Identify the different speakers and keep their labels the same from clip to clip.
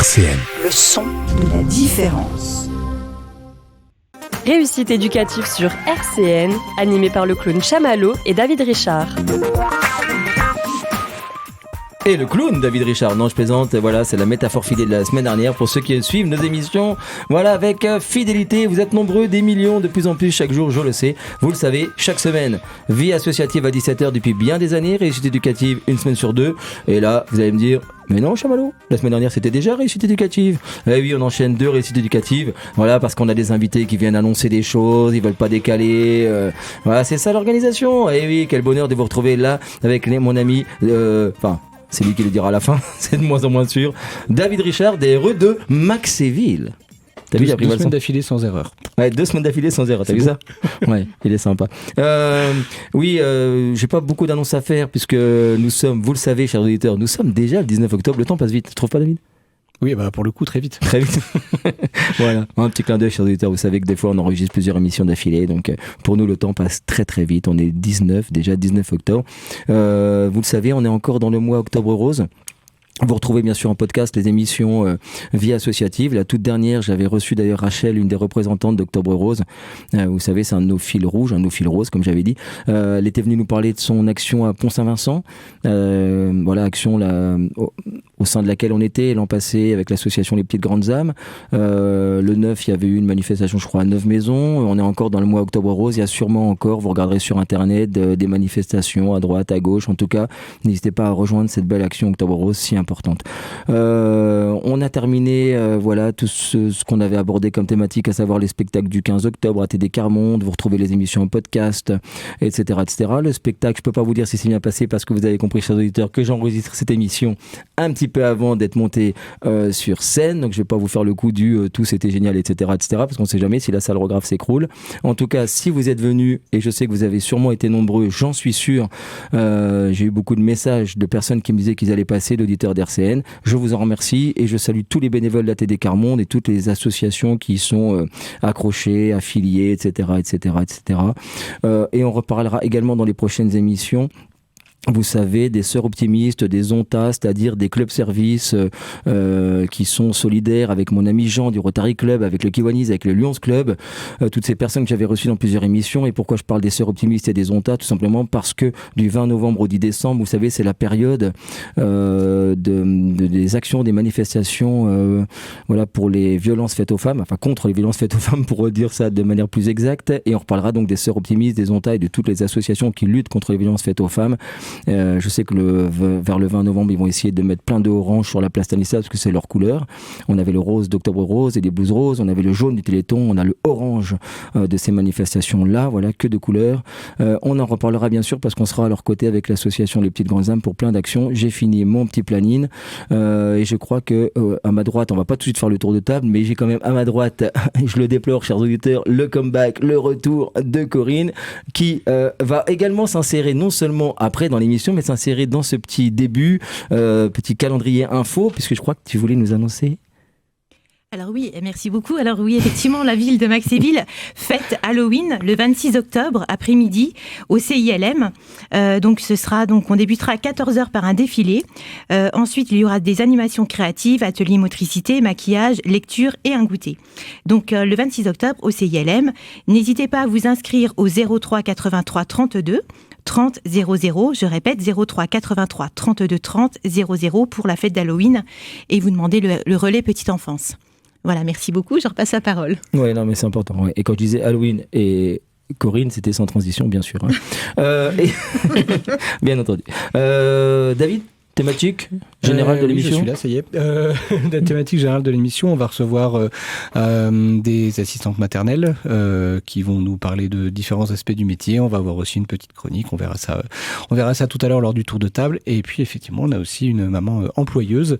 Speaker 1: RCN.
Speaker 2: Le son de la différence.
Speaker 3: Réussite éducative sur RCN, animé par le clown Chamallow et David Richard.
Speaker 4: Et le clown David Richard, non je plaisante, voilà c'est la métaphore fidèle de la semaine dernière pour ceux qui suivent nos émissions, voilà avec fidélité, vous êtes nombreux, des millions de plus en plus chaque jour, je le sais, vous le savez, chaque semaine, vie associative à 17h depuis bien des années, réussite éducative une semaine sur deux, et là vous allez me dire, mais non Chamallow, la semaine dernière c'était déjà réussite éducative, eh oui on enchaîne 2 réussites éducatives, voilà parce qu'on a des invités qui viennent annoncer des choses, ils veulent pas décaler, voilà c'est ça l'organisation, eh oui quel bonheur de vous retrouver là avec mon ami, c'est lui qui le dira à la fin, c'est de moins en moins sûr. David Richard, des RE de Maxéville.
Speaker 5: T'as vu, il a pris 2 semaines d'affilée sans erreur.
Speaker 4: Ouais, 2 semaines d'affilée sans erreur, t'as vu ça? Ouais, il est sympa. J'ai pas beaucoup d'annonces à faire puisque nous sommes, vous le savez, chers auditeurs, nous sommes déjà le 19 octobre. Le temps passe vite, tu trouves pas, David?
Speaker 5: Oui, bah pour le coup, très vite.
Speaker 4: Très vite. Voilà, un petit clin d'œil, chers auditeurs. Vous savez que des fois, on enregistre plusieurs émissions d'affilée. Donc, pour nous, le temps passe très très vite. On est déjà 19 octobre. Vous le savez, on est encore dans le mois Octobre Rose. Vous retrouvez bien sûr en podcast les émissions Vie associative. La toute dernière, j'avais reçu d'ailleurs Rachel, une des représentantes d'Octobre Rose. Vous savez, c'est un de nos fils rouges, un de nos fils roses, comme j'avais dit. Elle était venue nous parler de son action à Pont-Saint-Vincent. Voilà, action là, au sein de laquelle on était l'an passé avec l'association Les Petites Grandes Âmes. Le 9, il y avait eu une manifestation, je crois, à 9 maisons. On est encore dans le mois Octobre Rose. Il y a sûrement encore, vous regarderez sur Internet, des manifestations à droite, à gauche. En tout cas, n'hésitez pas à rejoindre cette belle action Octobre Rose si importante. On a terminé voilà tout ce qu'on avait abordé comme thématique, à savoir les spectacles du 15 octobre à TD Carmonde. Vous retrouvez les émissions en podcast, etc., etc. Le spectacle, je peux pas vous dire si c'est bien passé parce que vous avez compris, chers auditeurs, que j'enregistre cette émission un petit peu avant d'être monté sur scène. Donc je vais pas vous faire le coup du tout c'était génial, etc., etc., parce qu'on sait jamais si la salle Rographe s'écroule. En tout cas, si vous êtes venus, et je sais que vous avez sûrement été nombreux, j'en suis sûr, j'ai eu beaucoup de messages de personnes qui me disaient qu'ils allaient passer, d'auditeurs d'RCN. Je vous en remercie et je salue tous les bénévoles de la TD Carmonde et toutes les associations qui sont accrochées, affiliées, etc., etc., etc. Et on reparlera également dans les prochaines émissions, vous savez, des sœurs optimistes, des ONTA, c'est-à-dire des clubs services qui sont solidaires avec mon ami Jean du Rotary Club, avec le Kiwanis, avec le Lions Club, toutes ces personnes que j'avais reçues dans plusieurs émissions. Et pourquoi je parle des sœurs optimistes et des ONTA? Tout simplement parce que du 20 novembre au 10 décembre, vous savez, c'est la période des actions, des manifestations voilà, pour les violences faites aux femmes, enfin contre les violences faites aux femmes, pour dire ça de manière plus exacte. Et on reparlera donc des sœurs optimistes, des ONTA et de toutes les associations qui luttent contre les violences faites aux femmes. Je sais que vers le 20 novembre, ils vont essayer de mettre plein de orange sur la place Stanislas parce que c'est leur couleur. On avait le rose d'Octobre Rose et des blouses roses. On avait le jaune du Téléthon. On a le orange de ces manifestations-là. Voilà, que de couleurs. On en reparlera bien sûr parce qu'on sera à leur côté avec l'association Les Petites Grandes Âmes pour plein d'actions. J'ai fini mon petit planning et je crois que à ma droite, on va pas tout de suite faire le tour de table, mais j'ai quand même à ma droite, je le déplore, chers auditeurs, le comeback, le retour de Corinne qui va également s'insérer non seulement après dans l'émission, mais s'insérer dans ce petit début, petit calendrier info, puisque je crois que tu voulais nous annoncer.
Speaker 6: Alors oui, merci beaucoup. Alors oui, effectivement, la ville de Maxéville fête Halloween le 26 octobre après-midi au CILM. Donc on débutera à 14h par un défilé. Ensuite, il y aura des animations créatives, ateliers motricité, maquillage, lecture et un goûter. Donc le 26 octobre au CILM. N'hésitez pas à vous inscrire au 03 83 32 30 00, je répète 03 83 32 30 00 pour la fête d'Halloween et vous demandez le relais petite enfance. Voilà, merci beaucoup, je repasse la parole.
Speaker 4: Ouais, non mais c'est important. Ouais. Et quand je disais Halloween et Corinne, c'était sans transition, bien sûr. Hein. Bien entendu. David, thématique générale de l'émission.
Speaker 5: Je suis là, ça y est. La thématique générale de l'émission, on va recevoir des assistantes maternelles qui vont nous parler de différents aspects du métier. On va avoir aussi une petite chronique, on verra ça tout à l'heure lors du tour de table. Et puis effectivement, on a aussi une maman employeuse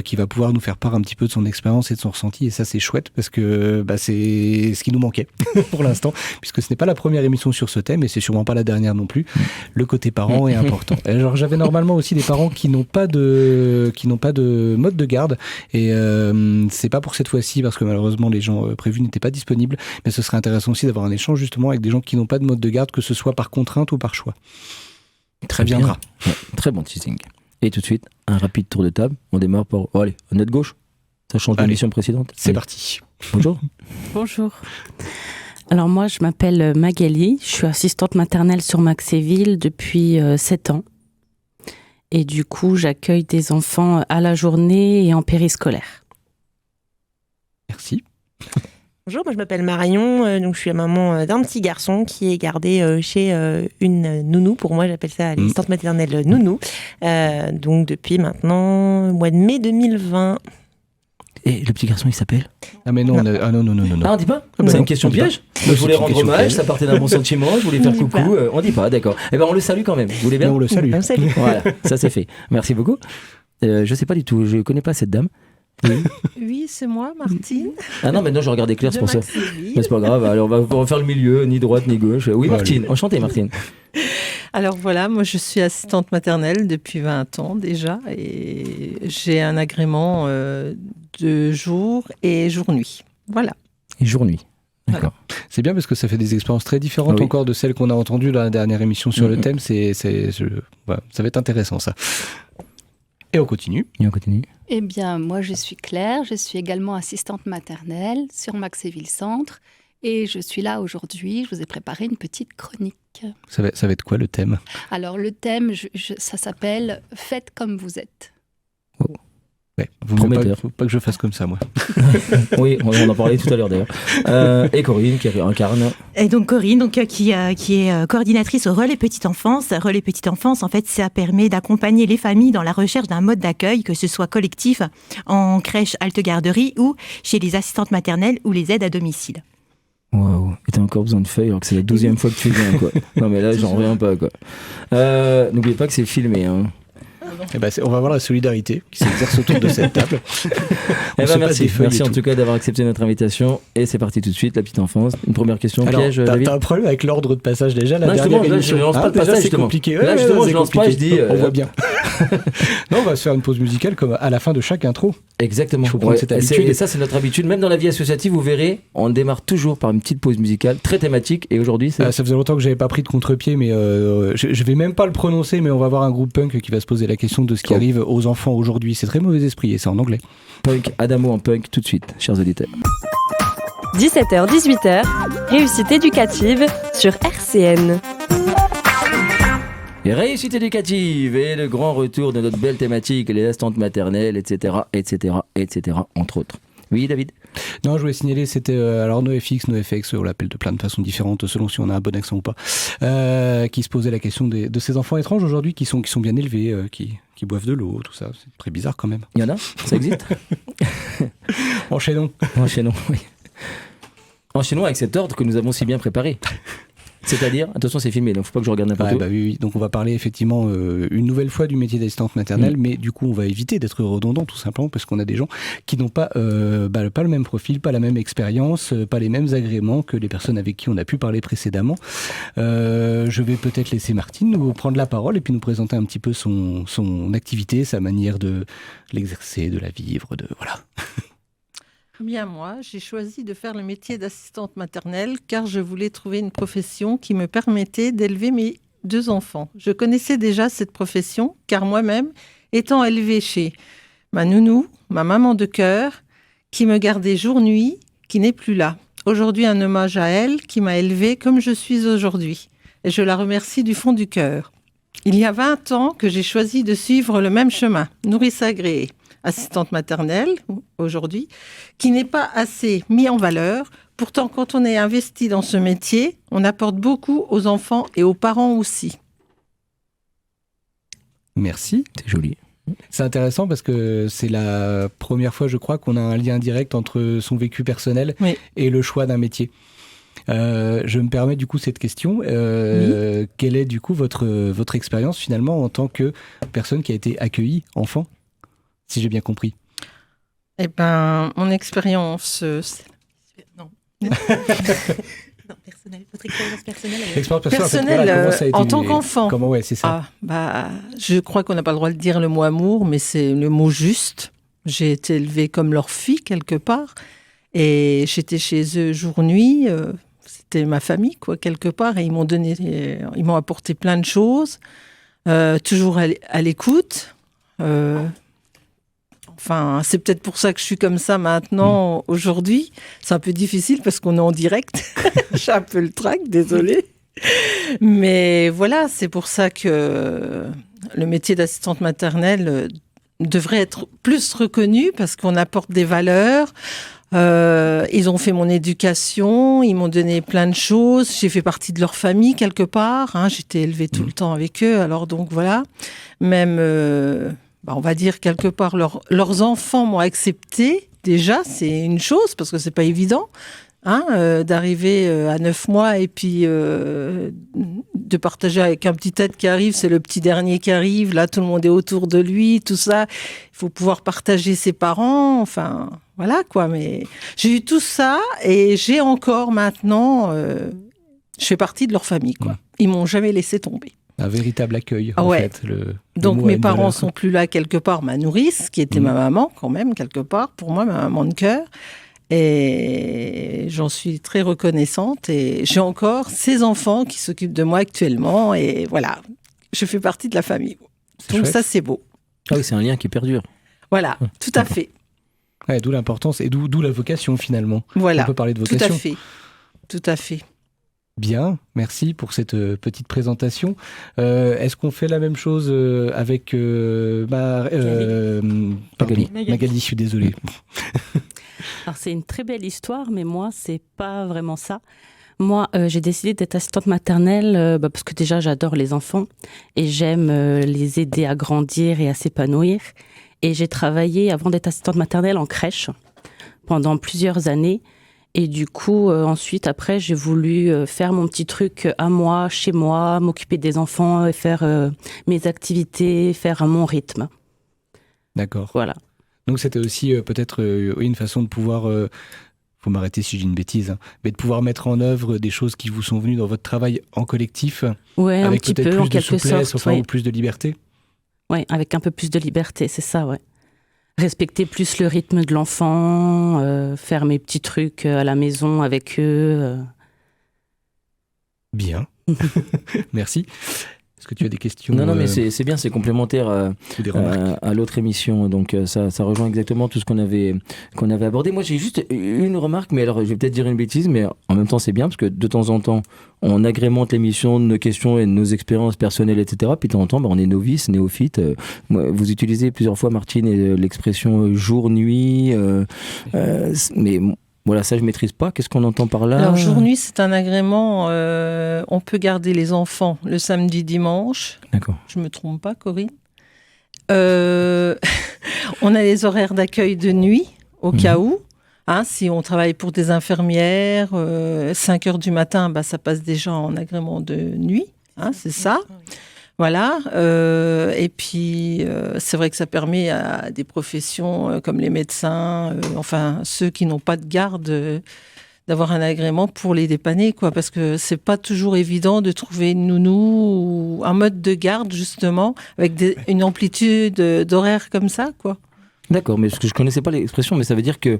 Speaker 5: qui va pouvoir nous faire part un petit peu de son expérience et de son ressenti. Et ça, c'est chouette parce que c'est ce qui nous manquait pour l'instant, puisque ce n'est pas la première émission sur ce thème et c'est sûrement pas la dernière non plus. Le côté parent est important. Alors, j'avais normalement aussi des parents qui n'ont pas de mode de garde et c'est pas pour cette fois-ci parce que malheureusement les gens prévus n'étaient pas disponibles, mais ce serait intéressant aussi d'avoir un échange justement avec des gens qui n'ont pas de mode de garde, que ce soit par contrainte ou par choix.
Speaker 4: Très bien. Ouais, très bon teasing. Et tout de suite un rapide tour de table. On démarre par allez, à notre gauche. Ça change de
Speaker 5: Allez.
Speaker 4: l'émission précédente.
Speaker 5: C'est
Speaker 4: Allez.
Speaker 5: parti.
Speaker 4: Bonjour.
Speaker 1: Bonjour. Alors moi, je m'appelle Magali, je suis assistante maternelle sur Maxéville depuis 7 ans. Et du coup, j'accueille des enfants à la journée et en périscolaire.
Speaker 5: Merci.
Speaker 7: Bonjour, moi je m'appelle Marion, donc je suis la maman d'un petit garçon qui est gardé chez une nounou. Pour moi, j'appelle ça l'assistante maternelle nounou. Donc depuis maintenant, mois de mai 2020.
Speaker 4: Et le petit garçon, il s'appelle
Speaker 5: Ah mais non,
Speaker 7: Non.
Speaker 5: non.
Speaker 4: Ah, on dit pas
Speaker 5: Ah bah
Speaker 4: C'est
Speaker 5: non,
Speaker 4: une question
Speaker 5: on dit pas.
Speaker 4: piège. Moi, je voulais
Speaker 5: c'est une
Speaker 4: rendre
Speaker 5: question
Speaker 4: hommage,
Speaker 5: piège.
Speaker 4: ça partait d'un bon sentiment, je voulais faire
Speaker 7: On dit
Speaker 4: coucou.
Speaker 7: pas.
Speaker 4: On dit pas, d'accord. Eh ben, on le salue quand même. Vous voulez bien
Speaker 5: Mais on le salue.
Speaker 7: Salut.
Speaker 4: Voilà, ça c'est fait. Merci beaucoup. Je sais pas du tout, je connais pas cette dame. Oui.
Speaker 8: Oui, c'est moi, Martine.
Speaker 4: Ah non, maintenant je regardais clair, c'est
Speaker 8: de
Speaker 4: pour ça.
Speaker 8: Maxéville.
Speaker 4: Mais c'est pas grave, allez, on va faire le milieu, ni droite ni gauche. Oui,
Speaker 5: Voilà.
Speaker 4: Martine, enchantée Martine.
Speaker 8: Alors voilà, moi je suis assistante maternelle depuis 20 ans déjà et j'ai un agrément de jour et jour-nuit. Voilà.
Speaker 4: Et jour-nuit. D'accord.
Speaker 5: C'est bien parce que ça fait des expériences très différentes
Speaker 4: Ah oui.
Speaker 5: encore de celles qu'on a entendues dans la dernière émission sur le
Speaker 4: Mhm.
Speaker 5: thème. Voilà, ça va être intéressant ça. Et on continue.
Speaker 4: Et on continue.
Speaker 9: Eh bien, moi, je suis Claire, je suis également assistante maternelle sur Maxéville Centre et je suis là aujourd'hui. Je vous ai préparé une petite chronique.
Speaker 5: Ça va être quoi le thème?
Speaker 9: Alors, le thème, ça s'appelle « Faites comme vous êtes
Speaker 5: Ouais, vous ne
Speaker 4: Prometteur.
Speaker 5: faut pas que je fasse comme ça, moi.
Speaker 4: Oui, on en parlait tout à l'heure d'ailleurs. Et Corinne qui incarne.
Speaker 6: Et donc Corinne, donc, qui est coordinatrice au Relais Petite Enfance. Relais Petite Enfance, en fait, ça permet d'accompagner les familles dans la recherche d'un mode d'accueil, que ce soit collectif, en crèche, halte garderie ou chez les assistantes maternelles ou les aides à domicile.
Speaker 4: Waouh, et t'as encore besoin de feuilles alors que c'est la 12e fois que tu viens, quoi. Non mais là, j'en reviens pas, quoi. N'oubliez pas que c'est filmé, hein.
Speaker 5: Eh ben, on va voir la solidarité qui s'exerce autour de cette table.
Speaker 4: Eh
Speaker 5: On
Speaker 4: ben,
Speaker 5: se passe
Speaker 4: merci,
Speaker 5: des feuilles
Speaker 4: merci
Speaker 5: et
Speaker 4: en
Speaker 5: tout.
Speaker 4: tout cas d'avoir accepté notre invitation. Et c'est parti tout de suite, la petite enfance. Une première question,
Speaker 5: Alors,
Speaker 4: piège,
Speaker 5: t'as
Speaker 4: David.
Speaker 5: un problème avec l'ordre de passage déjà, la
Speaker 4: Non,
Speaker 5: dernière
Speaker 4: justement, là, je
Speaker 5: émission.
Speaker 4: lance pas le
Speaker 5: déjà,
Speaker 4: passage,
Speaker 5: c'est
Speaker 4: justement.
Speaker 5: compliqué.
Speaker 4: Là, justement,
Speaker 5: c'est
Speaker 4: je lance pas,
Speaker 5: compliqué.
Speaker 4: je dis,
Speaker 5: On voit bien. Non, on va se faire une pause musicale comme à la fin de chaque intro.
Speaker 4: Exactement.
Speaker 5: Il faut prendre cette habitude.
Speaker 4: Et ça, c'est notre habitude. Même dans la vie associative, vous verrez, on démarre toujours par une petite pause musicale très thématique. Et aujourd'hui, c'est.
Speaker 5: Ça faisait longtemps que j'avais pas pris de contre-pied, mais je vais même pas le prononcer, mais on va voir un groupe punk qui va se poser la question de ce qui
Speaker 4: Oh.
Speaker 5: arrive aux enfants aujourd'hui. C'est très mauvais esprit et c'est en anglais.
Speaker 4: Punk, Adamo en punk, tout de suite, chers auditeurs. ».
Speaker 3: 17h-18h, réussite éducative sur RCN.
Speaker 4: Et réussite éducative et le grand retour de notre belle thématique, les assistantes maternelles, etc., entre autres. Oui, David.
Speaker 5: Non, je voulais signaler, c'était alors NoFX, NoFX, on l'appelle de plein de façons différentes selon si on a un bon accent ou pas, qui se posait la question de ces enfants étranges aujourd'hui qui sont bien élevés, qui boivent de l'eau, tout ça. C'est très bizarre quand même.
Speaker 4: Il y en a. Ça existe.
Speaker 5: Enchaînons.
Speaker 4: Enchaînons, oui. Enchaînons avec cet ordre que nous avons si bien préparé. C'est-à-dire, attention, c'est filmé, donc faut pas que je regarde n'importe
Speaker 5: Ouais,
Speaker 4: où.
Speaker 5: bah oui. Donc on va parler effectivement une nouvelle fois du métier d'assistante maternelle, mais du coup on va éviter d'être redondant tout simplement parce qu'on a des gens qui n'ont pas pas le même profil, pas la même expérience, pas les mêmes agréments que les personnes avec qui on a pu parler précédemment. Je vais peut-être laisser Martine nous prendre la parole et puis nous présenter un petit peu son activité, sa manière de l'exercer, de la vivre, voilà.
Speaker 8: Bien, moi, j'ai choisi de faire le métier d'assistante maternelle car je voulais trouver une profession qui me permettait d'élever mes 2 enfants. Je connaissais déjà cette profession car moi-même, étant élevée chez ma nounou, ma maman de cœur, qui me gardait jour-nuit, qui n'est plus là. Aujourd'hui, un hommage à elle qui m'a élevée comme je suis aujourd'hui. Et je la remercie du fond du cœur. Il y a 20 ans que j'ai choisi de suivre le même chemin, nourrice agréée. Assistante maternelle, aujourd'hui, qui n'est pas assez mis en valeur. Pourtant, quand on est investi dans ce métier, on apporte beaucoup aux enfants et aux parents aussi.
Speaker 5: Merci.
Speaker 4: C'est joli.
Speaker 5: C'est intéressant parce que c'est la première fois, je crois, qu'on a un lien direct entre son vécu personnel et le choix d'un métier. Je me permets du coup cette question. Quelle est du coup votre expérience finalement en tant que personne qui a été accueillie enfant, si j'ai bien compris?
Speaker 8: Eh ben, mon expérience... Non. Non, personnelle. Votre expérience personnelle. Personnelle, en tant qu'enfant.
Speaker 5: Comment, ouais, c'est ça.
Speaker 8: Je crois qu'on n'a pas le droit de dire le mot amour, mais c'est le mot juste. J'ai été élevée comme leur fille, quelque part. Et j'étais chez eux jour-nuit. C'était ma famille, quoi, quelque part. Et ils m'ont apporté plein de choses. Toujours à l'écoute. Enfin, c'est peut-être pour ça que je suis comme ça maintenant, aujourd'hui. C'est un peu difficile parce qu'on est en direct. J'ai un peu le trac, désolée. Mais voilà, c'est pour ça que le métier d'assistante maternelle devrait être plus reconnu parce qu'on apporte des valeurs. Ils ont fait mon éducation, ils m'ont donné plein de choses. J'ai fait partie de leur famille quelque part. J'étais élevée tout le temps avec eux. Alors donc voilà, même, on va dire quelque part, leurs enfants m'ont accepté. Déjà, c'est une chose parce que c'est pas évident. D'arriver à 9 mois et puis de partager avec un petit être qui arrive, c'est le petit dernier qui arrive, là tout le monde est autour de lui, tout ça, il faut pouvoir partager ses parents, enfin voilà quoi, mais j'ai eu tout ça et j'ai encore maintenant, je fais partie de leur famille quoi, ils m'ont jamais laissé tomber.
Speaker 5: Un véritable accueil en fait.
Speaker 8: Donc mes parents sont plus là quelque part, ma nourrice qui était ma maman quand même quelque part, pour moi ma maman de cœur. Et j'en suis très reconnaissante et j'ai encore ces enfants qui s'occupent de moi actuellement et voilà, je fais partie de la famille. Donc chouette. Ça c'est beau.
Speaker 4: Ah oui, c'est un lien qui perdure.
Speaker 8: Voilà, tout à fait.
Speaker 5: Ouais, d'où l'importance et d'où la vocation finalement.
Speaker 8: Voilà,
Speaker 5: on peut parler de vocation.
Speaker 8: Tout à fait.
Speaker 5: Bien, merci pour cette petite présentation. Est-ce qu'on fait la même chose avec Magali, je suis désolé.
Speaker 1: Alors c'est une très belle histoire, mais moi c'est pas vraiment ça. Moi j'ai décidé d'être assistante maternelle parce que déjà j'adore les enfants et j'aime les aider à grandir et à s'épanouir. Et j'ai travaillé avant d'être assistante maternelle en crèche pendant plusieurs années. Et du coup, ensuite, après, j'ai voulu faire mon petit truc à moi, chez moi, m'occuper des enfants et faire mes activités, faire à mon rythme.
Speaker 5: D'accord.
Speaker 1: Voilà.
Speaker 5: Donc c'était aussi peut-être une façon de pouvoir, faut m'arrêter si j'ai une bêtise, mais de pouvoir mettre en œuvre des choses qui vous sont venues dans votre travail en collectif,
Speaker 1: ouais,
Speaker 5: avec
Speaker 1: un petit
Speaker 5: peut-être
Speaker 1: peu,
Speaker 5: plus
Speaker 1: en
Speaker 5: de
Speaker 1: quelque
Speaker 5: souplesse,
Speaker 1: sorte,
Speaker 5: ou plus de liberté.
Speaker 1: Oui, avec un peu plus de liberté, c'est ça, ouais. Respecter plus le rythme de l'enfant, faire mes petits trucs à la maison avec eux.
Speaker 5: Bien. Merci. Est-ce que tu as des questions?
Speaker 4: Non, mais c'est bien, c'est complémentaire à l'autre émission. Donc ça rejoint exactement tout ce qu'on avait abordé. Moi, j'ai juste une remarque, mais alors je vais peut-être dire une bêtise, mais en même temps, c'est bien parce que de temps en temps, on agrémente l'émission de nos questions et de nos expériences personnelles, etc. Puis de temps en temps, on est novice, néophyte. Vous utilisez plusieurs fois, Martine, l'expression jour-nuit, mais voilà, ça je maîtrise pas. Qu'est-ce qu'on entend par là?
Speaker 8: Alors jour-nuit, c'est un agrément. On peut garder les enfants le samedi, dimanche.
Speaker 4: D'accord.
Speaker 8: Je me trompe pas, Corinne. On a les horaires d'accueil de nuit au cas où. Si on travaille pour des infirmières, 5 heures du matin, ça passe déjà en agrément de nuit. C'est ça. Voilà. Et puis, c'est vrai que ça permet à des professions comme les médecins, enfin ceux qui n'ont pas de garde, d'avoir un agrément pour les dépanner, quoi. Parce que c'est pas toujours évident de trouver une nounou ou un mode de garde justement avec une amplitude d'horaire comme ça, quoi.
Speaker 4: D'accord, mais parce que je connaissais pas l'expression, mais ça veut dire que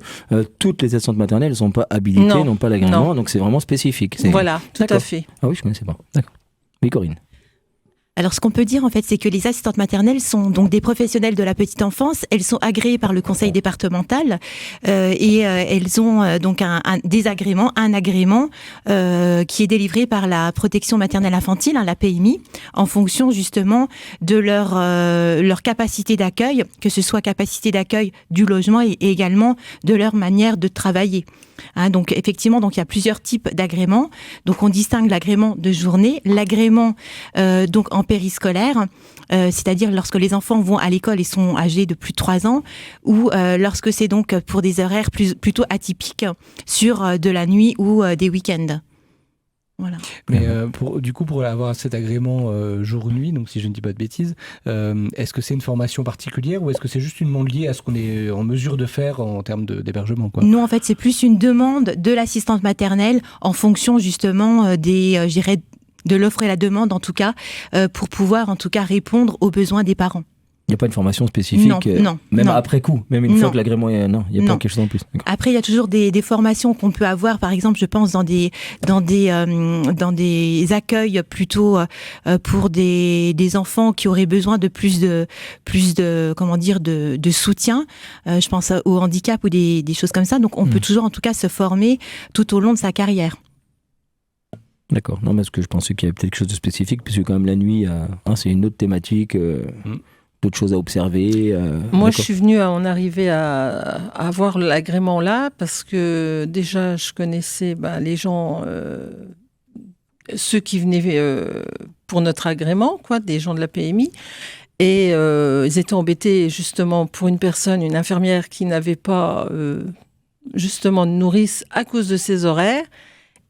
Speaker 4: toutes les assistantes maternelles ne sont pas habilitées, n'ont pas l'agrément, donc c'est vraiment spécifique.
Speaker 8: Voilà, tout à fait.
Speaker 4: Ah oui, je connaissais pas. D'accord. Oui, Corinne.
Speaker 6: Alors, ce qu'on peut dire, en fait, c'est que les assistantes maternelles sont donc des professionnels de la petite enfance. Elles sont agréées par le conseil départemental et elles ont donc un agrément qui est délivré par la protection maternelle infantile, la PMI, en fonction justement de leur capacité d'accueil, que ce soit capacité d'accueil du logement et également de leur manière de travailler. Donc effectivement, donc il y a plusieurs types d'agréments. Donc on distingue l'agrément de journée, l'agrément donc en périscolaire, c'est-à-dire lorsque les enfants vont à l'école et sont âgés de plus de 3 ans, ou lorsque c'est donc pour des horaires plutôt atypiques sur de la nuit ou des week-ends. Voilà.
Speaker 5: Mais pour avoir cet agrément jour-nuit, donc si je ne dis pas de bêtises, est-ce que c'est une formation particulière ou est-ce que c'est juste une demande liée à ce qu'on est en mesure de faire en termes d'hébergement, quoi?
Speaker 6: Non, en fait, c'est plus une demande de l'assistante maternelle en fonction justement de l'offre et la demande en tout cas, pour pouvoir en tout cas répondre aux besoins des parents.
Speaker 4: Il n'y a pas une formation spécifique,
Speaker 6: Non,
Speaker 4: même
Speaker 6: non.
Speaker 4: après coup, même une fois que l'agrément est... Non, il n'y a pas quelque chose en plus. D'accord.
Speaker 6: Après, il y a toujours des formations qu'on peut avoir, par exemple, je pense, dans des accueils plutôt pour des enfants qui auraient besoin de plus de comment dire, de soutien. Je pense au handicap ou des choses comme ça. Donc, on peut toujours, en tout cas, se former tout au long de sa carrière.
Speaker 4: D'accord. Non, parce que je pensais qu'il y avait peut-être quelque chose de spécifique, puisque quand même la nuit, c'est une autre thématique... d'autres choses à observer.
Speaker 8: Moi, je suis venue à en arriver à avoir l'agrément là parce que déjà, je connaissais les gens, ceux qui venaient pour notre agrément, quoi, des gens de la PMI. Et ils étaient embêtés justement pour une infirmière qui n'avait pas justement de nourrice à cause de ses horaires.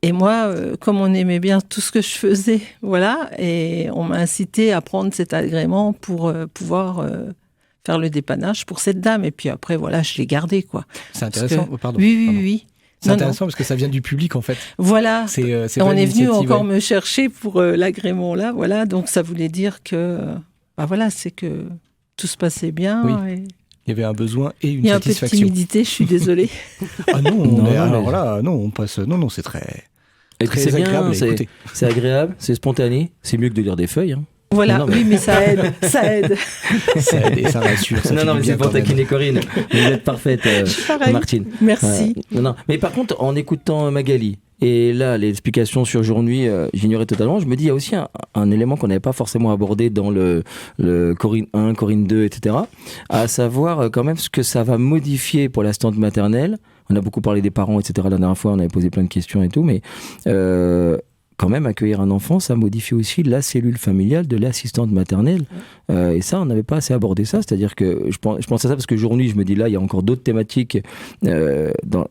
Speaker 8: Et moi, comme on aimait bien tout ce que je faisais, voilà, et on m'a incité à prendre cet agrément pour pouvoir faire le dépannage pour cette dame. Et puis après, voilà, je l'ai gardé, quoi.
Speaker 5: C'est intéressant.
Speaker 8: Pardon. Oui.
Speaker 5: C'est intéressant parce que ça vient du public, en fait.
Speaker 8: Voilà. On est venu encore
Speaker 5: me
Speaker 8: chercher pour l'agrément là, voilà. Donc ça voulait dire que, c'est que tout se passait bien.
Speaker 5: Oui.
Speaker 8: Et...
Speaker 5: Il y avait un besoin et une satisfaction.
Speaker 8: Il y a un peu de timidité, je suis désolée.
Speaker 5: Ah non, on passe. Non, c'est très agréable à écouter.
Speaker 4: C'est agréable, c'est spontané, c'est mieux que de lire des feuilles. Hein.
Speaker 8: Voilà, oui, mais ça aide.
Speaker 5: Ça aide et ça rassure. Ça
Speaker 4: non, mais c'est pour taquiner Corinne. Vous êtes parfaite, Martine.
Speaker 8: Merci.
Speaker 4: Non. Mais par contre, en écoutant Magali, et là, l'explication sur Jour-Nuit, j'ignorais totalement. Je me dis, il y a aussi un élément qu'on n'avait pas forcément abordé dans le Corinne 1, Corinne 2, etc. À savoir quand même ce que ça va modifier pour l'assistante maternelle. On a beaucoup parlé des parents, etc. La dernière fois, on avait posé plein de questions et tout, mais quand même, accueillir un enfant, ça modifie aussi la cellule familiale de l'assistante maternelle. Et ça, on n'avait pas assez abordé ça. C'est-à-dire que je pense à ça parce que Jour-Nuit, je me dis là, il y a encore d'autres thématiques, dans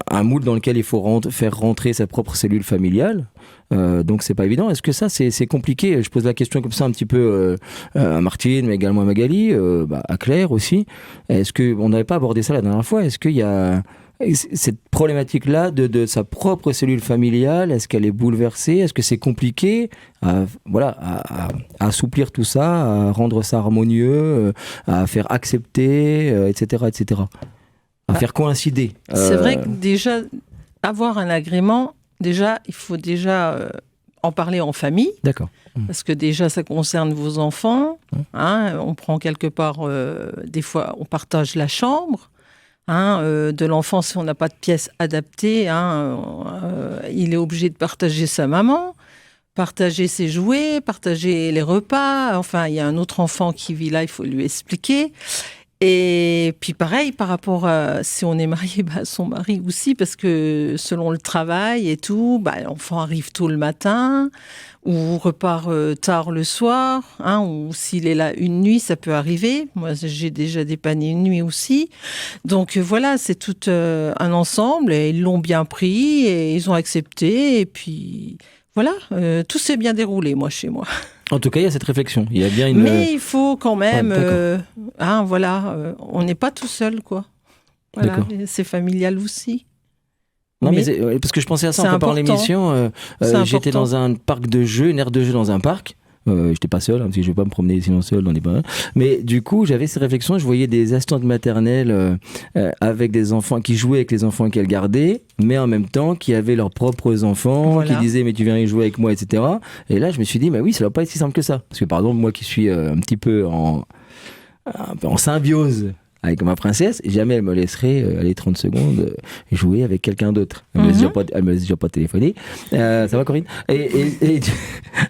Speaker 4: un moule dans lequel il faut faire rentrer sa propre cellule familiale. Donc c'est pas évident. Est-ce que ça c'est compliqué? Je pose la question comme ça un petit peu à Martine, mais également à Magali, à Claire aussi. Est-ce qu'on n'avait pas abordé ça la dernière fois? Est-ce qu'il y a cette problématique-là de sa propre cellule familiale, est-ce qu'elle est bouleversée? Est-ce que c'est compliqué à assouplir tout ça, à rendre ça harmonieux, à faire accepter, etc., à faire coïncider?
Speaker 8: C'est vrai que déjà, avoir un agrément, déjà, il faut déjà en parler en famille.
Speaker 4: D'accord.
Speaker 8: Parce que déjà, ça concerne vos enfants. On prend quelque part, des fois, on partage la chambre. De l'enfant, si on n'a pas de pièce adaptée, il est obligé de partager sa maman, partager ses jouets, partager les repas. Enfin, il y a un autre enfant qui vit là, il faut lui expliquer. Et puis pareil, par rapport à si on est marié, son mari aussi, parce que selon le travail et tout, l'enfant arrive tôt le matin ou repart tard le soir, ou s'il est là une nuit, ça peut arriver. Moi, j'ai déjà dépanné une nuit aussi. Donc voilà, c'est tout un ensemble et ils l'ont bien pris et ils ont accepté. Et puis voilà, tout s'est bien déroulé, chez moi.
Speaker 4: En tout cas, il y a cette réflexion. Il y a bien une...
Speaker 8: Mais il faut quand même... on n'est pas tout seul, quoi. Voilà, c'est familial aussi.
Speaker 4: Non, mais parce que je pensais à ça en préparant l'émission. J'étais dans un parc de jeux, une aire de jeu dans un parc. J'étais pas seul, parce que je vais pas me promener sinon seul dans les bains. Mais du coup, j'avais ces réflexions. Je voyais des assistantes maternelles avec des enfants qui jouaient avec les enfants qu'elles gardaient, mais en même temps qui avaient leurs propres enfants, qui disaient mais tu viens y jouer avec moi, etc. Et là, je me suis dit, oui, ça doit pas être si simple que ça. Parce que par exemple, moi qui suis un petit peu en symbiose avec ma princesse, jamais elle me laisserait aller 30 secondes jouer avec quelqu'un d'autre. Elle me laisse déjà pas téléphoner. Ça va, Corinne? Et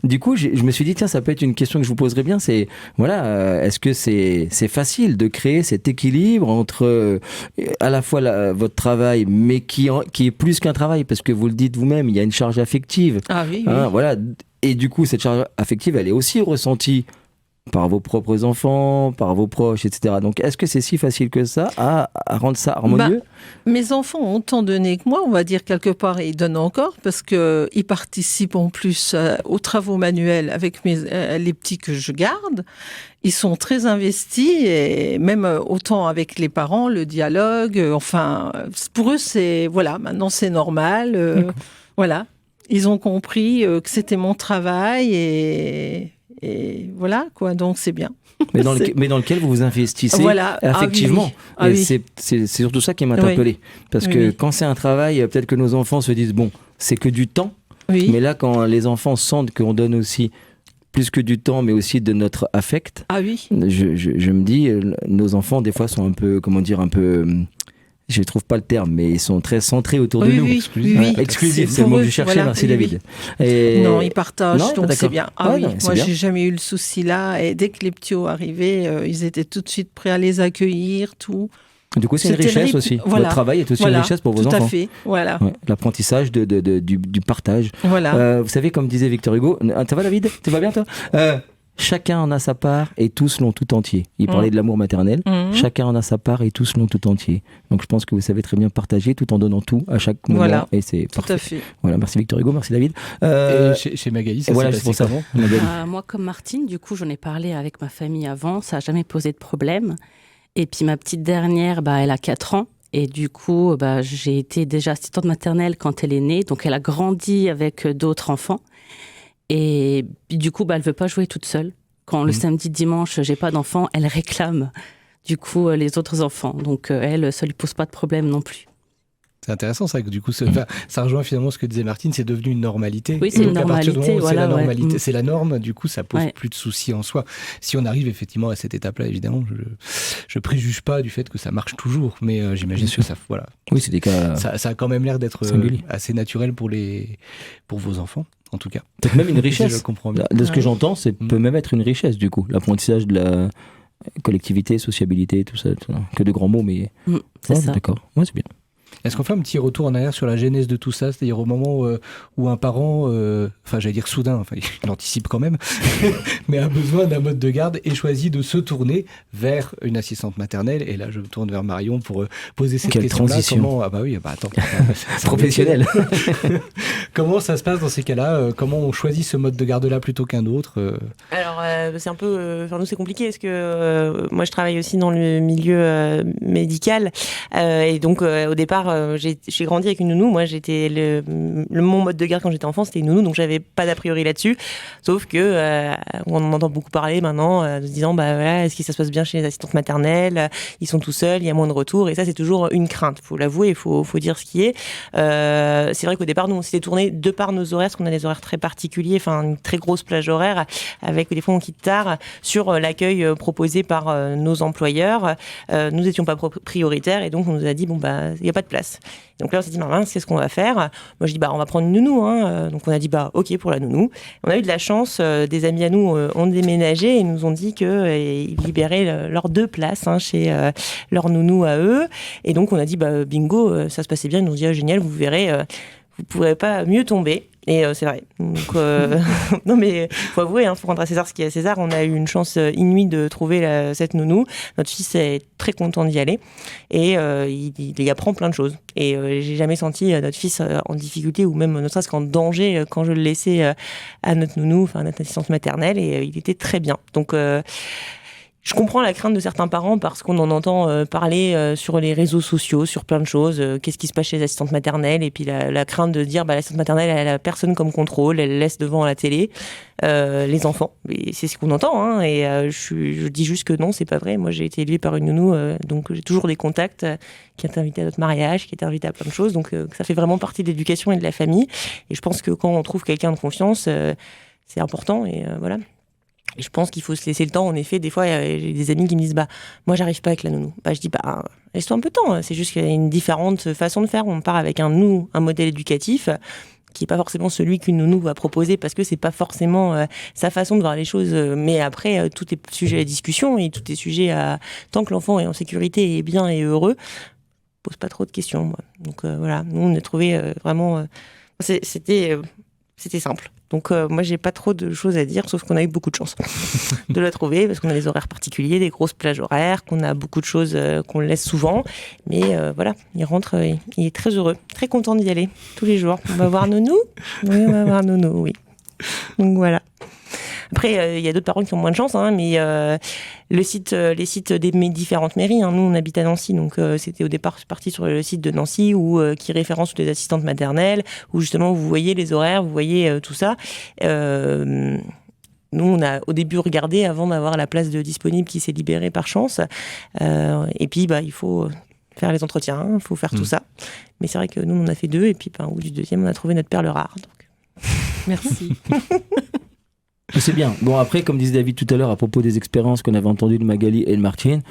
Speaker 4: du coup, je me suis dit, tiens, ça peut être une question que je vous poserais bien, c'est, est-ce que c'est facile de créer cet équilibre entre à la fois votre travail, mais qui est plus qu'un travail, parce que vous le dites vous-même, il y a une charge affective.
Speaker 8: Ah oui.
Speaker 4: Voilà. Et du coup, cette charge affective, elle est aussi ressentie par vos propres enfants, par vos proches, etc. Donc, est-ce que c'est si facile que ça à rendre ça harmonieux?
Speaker 8: Mes enfants ont tant donné que moi, on va dire quelque part, et ils donnent encore, parce qu'ils participent en plus aux travaux manuels avec les petits que je garde. Ils sont très investis, et même autant avec les parents, le dialogue, pour eux, maintenant c'est normal. Voilà. Ils ont compris que c'était mon travail, et Et voilà, quoi. Donc, c'est bien.
Speaker 4: Mais dans lequel vous vous investissez affectivement.
Speaker 8: Ah oui.
Speaker 4: C'est surtout ça qui m'a interpellé. Parce que quand c'est un travail, peut-être que nos enfants se disent, bon, c'est que du temps.
Speaker 8: Oui.
Speaker 4: Mais là, quand les enfants sentent qu'on donne aussi plus que du temps, mais aussi de notre affect, je me dis, nos enfants, des fois, sont un peu, je ne trouve pas le terme, mais ils sont très centrés autour de nous. Exclusif, c'est le mot que je cherchais, merci David.
Speaker 8: Et... Non, ils partagent, donc c'est bien.
Speaker 4: Moi,
Speaker 8: j'ai jamais eu le souci là, et dès que les petits arrivaient, ils étaient tout de suite prêts à les accueillir, tout.
Speaker 4: Du coup, c'est une richesse aussi. Votre travail est aussi une richesse pour vos enfants.
Speaker 8: Tout à fait, voilà.
Speaker 4: L'apprentissage du partage.
Speaker 8: Voilà.
Speaker 4: Vous savez, comme disait Victor Hugo, ça va David ? Tu vas bien toi ? Chacun en a sa part et tous l'ont tout entier. Il parlait de l'amour maternel. Chacun en a sa part et tous l'ont tout entier. Donc je pense que vous savez très bien partager tout en donnant tout à chaque moment.
Speaker 8: Voilà.
Speaker 4: Et c'est
Speaker 8: tout
Speaker 4: parfait.
Speaker 8: À fait.
Speaker 4: Voilà, merci Victor Hugo, merci David.
Speaker 5: Et chez Magali, ça s'est passé comment ?
Speaker 1: Moi, comme Martine, du coup, j'en ai parlé avec ma famille avant. Ça n'a jamais posé de problème. Et puis ma petite dernière, elle a 4 ans. Et du coup, j'ai été déjà assistante maternelle quand elle est née. Donc elle a grandi avec d'autres enfants. Et du coup, elle ne veut pas jouer toute seule. Quand le samedi, dimanche, j'ai pas d'enfants, elle réclame du coup les autres enfants. Donc elle, ça lui pose pas de problème non plus.
Speaker 5: C'est intéressant ça, que du coup, ça rejoint finalement ce que disait Martine, c'est devenu une normalité.
Speaker 1: Oui, c'est une normalité.
Speaker 5: C'est la normalité, c'est la norme, du coup, ça pose plus de soucis en soi. Si on arrive effectivement à cette étape-là, évidemment, je préjuge pas du fait que ça marche toujours, mais j'imagine que ça, voilà.
Speaker 4: Oui, c'est des cas.
Speaker 5: Ça a quand même l'air d'être assez naturel pour vos enfants. En tout cas.
Speaker 4: Peut-être même une richesse.
Speaker 5: Je le comprends bien.
Speaker 4: De ce que j'entends, c'est peut même être une richesse, du coup. L'apprentissage de la collectivité, sociabilité, tout ça. Que de grands mots, mais...
Speaker 1: c'est ça.
Speaker 4: D'accord. Ouais, c'est bien.
Speaker 5: Est-ce qu'on fait un petit retour en arrière sur la genèse de tout ça ? C'est-à-dire au moment où un parent, j'allais dire soudain, il anticipe quand même, mais a besoin d'un mode de garde et choisit de se tourner vers une assistante maternelle. Et là, je me tourne vers Marion pour poser cette question-là.
Speaker 4: Transition.
Speaker 5: Attends.
Speaker 4: Professionnel.
Speaker 5: Comment ça se passe dans ces cas-là ? Comment on choisit ce mode de garde-là plutôt qu'un autre ?
Speaker 7: Alors, c'est un peu... nous, c'est compliqué parce que moi, je travaille aussi dans le milieu médical. Et donc, au départ, j'ai grandi avec une nounou. Moi, j'étais mon mode de garde quand j'étais enfant, c'était une nounou, donc j'avais pas d'a priori là-dessus. Sauf que on en entend beaucoup parler maintenant, de se disant est-ce que ça se passe bien chez les assistantes maternelles ? Ils sont tout seuls, il y a moins de retours, et ça c'est toujours une crainte. Faut l'avouer, il faut dire ce qui est. C'est vrai qu'au départ, nous on s'était tourné de par nos horaires, parce qu'on a des horaires très particuliers, une très grosse plage horaire, avec des fois on quitte tard, sur l'accueil proposé par nos employeurs. Nous étions pas prioritaires, et donc on nous a dit il y a pas de place. Donc là, on s'est dit, qu'est-ce qu'on va faire ? Moi, je dis, on va prendre une nounou. Donc on a dit, ok pour la nounou. On a eu de la chance, des amis à nous ont déménagé et nous ont dit qu'ils libéraient leurs 2 places chez leur nounou à eux. Et donc on a dit, bingo, ça se passait bien. Ils nous ont dit, génial, vous verrez, vous ne pourrez pas mieux tomber. Et c'est vrai. Donc, non, mais il faut avouer, faut rendre à César ce qui est à César. On a eu une chance inouïe de trouver cette nounou. Notre fils est très content d'y aller. Et il apprend plein de choses. Et j'ai jamais senti notre fils en difficulté ou même ne serait-ce qu'en danger quand je le laissais à notre nounou, notre assistante maternelle. Et il était très bien. Donc, je comprends la crainte de certains parents parce qu'on en entend parler sur les réseaux sociaux, sur plein de choses. Qu'est-ce qui se passe chez les assistantes maternelles ? Et puis la crainte de dire l'assistante maternelle, elle a personne comme contrôle, elle laisse devant la télé les enfants. Et c'est ce qu'on entend. Et je dis juste que non, c'est pas vrai. Moi, j'ai été élevée par une nounou, donc j'ai toujours des contacts qui est invité à notre mariage, qui est invité à plein de choses. Donc ça fait vraiment partie de l'éducation et de la famille. Et je pense que quand on trouve quelqu'un de confiance, c'est important. Et voilà. Et je pense qu'il faut se laisser le temps. En effet, des fois, j'ai des amis qui me disent moi, j'arrive pas avec la nounou. Je dis laisse-toi un peu de temps. C'est juste qu'il y a une différente façon de faire. On part avec un modèle éducatif qui est pas forcément celui qu'une nounou va proposer parce que c'est pas forcément sa façon de voir les choses. Mais après, tout est sujet à la discussion et tout est sujet à tant que l'enfant est en sécurité et bien et heureux, pose pas trop de questions. Moi. Donc voilà, nous on a trouvé vraiment, c'était simple. Donc moi j'ai pas trop de choses à dire, sauf qu'on a eu beaucoup de chance de la trouver parce qu'on a des horaires particuliers, des grosses plages horaires, qu'on a beaucoup de choses qu'on le laisse souvent. Mais voilà, il rentre, il est très heureux, très content d'y aller tous les jours. On va voir Nounou. Oui, on va voir Nounou, oui. Donc voilà. Après, il y a d'autres parents qui ont moins de chance, mais les sites des différentes mairies, nous on habite à Nancy, donc c'était au départ parti sur le site de Nancy qui référence toutes les assistantes maternelles, où justement vous voyez les horaires, vous voyez tout ça. nous, on a au début regardé avant d'avoir la place de disponible qui s'est libérée par chance. Et puis, il faut faire les entretiens, il faut faire tout ça. Mais c'est vrai que nous, on a fait 2, et puis au bout du 2e, on a trouvé notre perle rare. Donc, merci.
Speaker 4: C'est bien. Bon, après, comme disait David tout à l'heure à propos des expériences qu'on avait entendues de Magali et de Martine,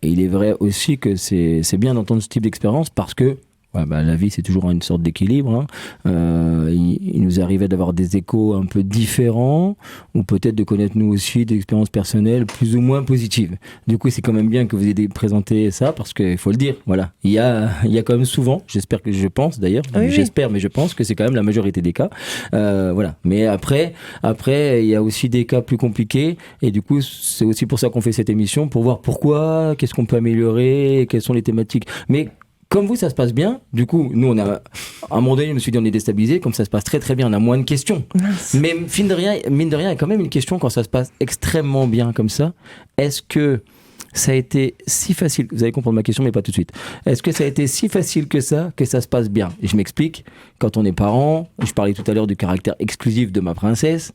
Speaker 4: il est vrai aussi que c'est bien d'entendre ce type d'expérience parce que la vie, c'est toujours une sorte d'équilibre. Il nous arrivait d'avoir des échos un peu différents, ou peut-être de connaître nous aussi des expériences personnelles plus ou moins positives. Du coup, c'est quand même bien que vous ayez présenté ça, parce qu'il faut le dire, voilà. Il y a quand même souvent, je pense d'ailleurs, mais je pense que c'est quand même la majorité des cas. Voilà. Mais après, il y a aussi des cas plus compliqués, et du coup, c'est aussi pour ça qu'on fait cette émission, pour voir pourquoi, qu'est-ce qu'on peut améliorer, quelles sont les thématiques. Mais comme vous, ça se passe bien. Du coup, nous, à un moment donné, je me suis dit, on est déstabilisé. Comme ça se passe très très bien, on a moins de questions. Mince. Mais mine de rien, il y a quand même une question quand ça se passe extrêmement bien comme ça. Est-ce que ça a été si facile, vous allez comprendre ma question, mais pas tout de suite. Est-ce que ça a été si facile que ça se passe bien? Et je m'explique. Quand on est parent, je parlais tout à l'heure du caractère exclusif de ma princesse,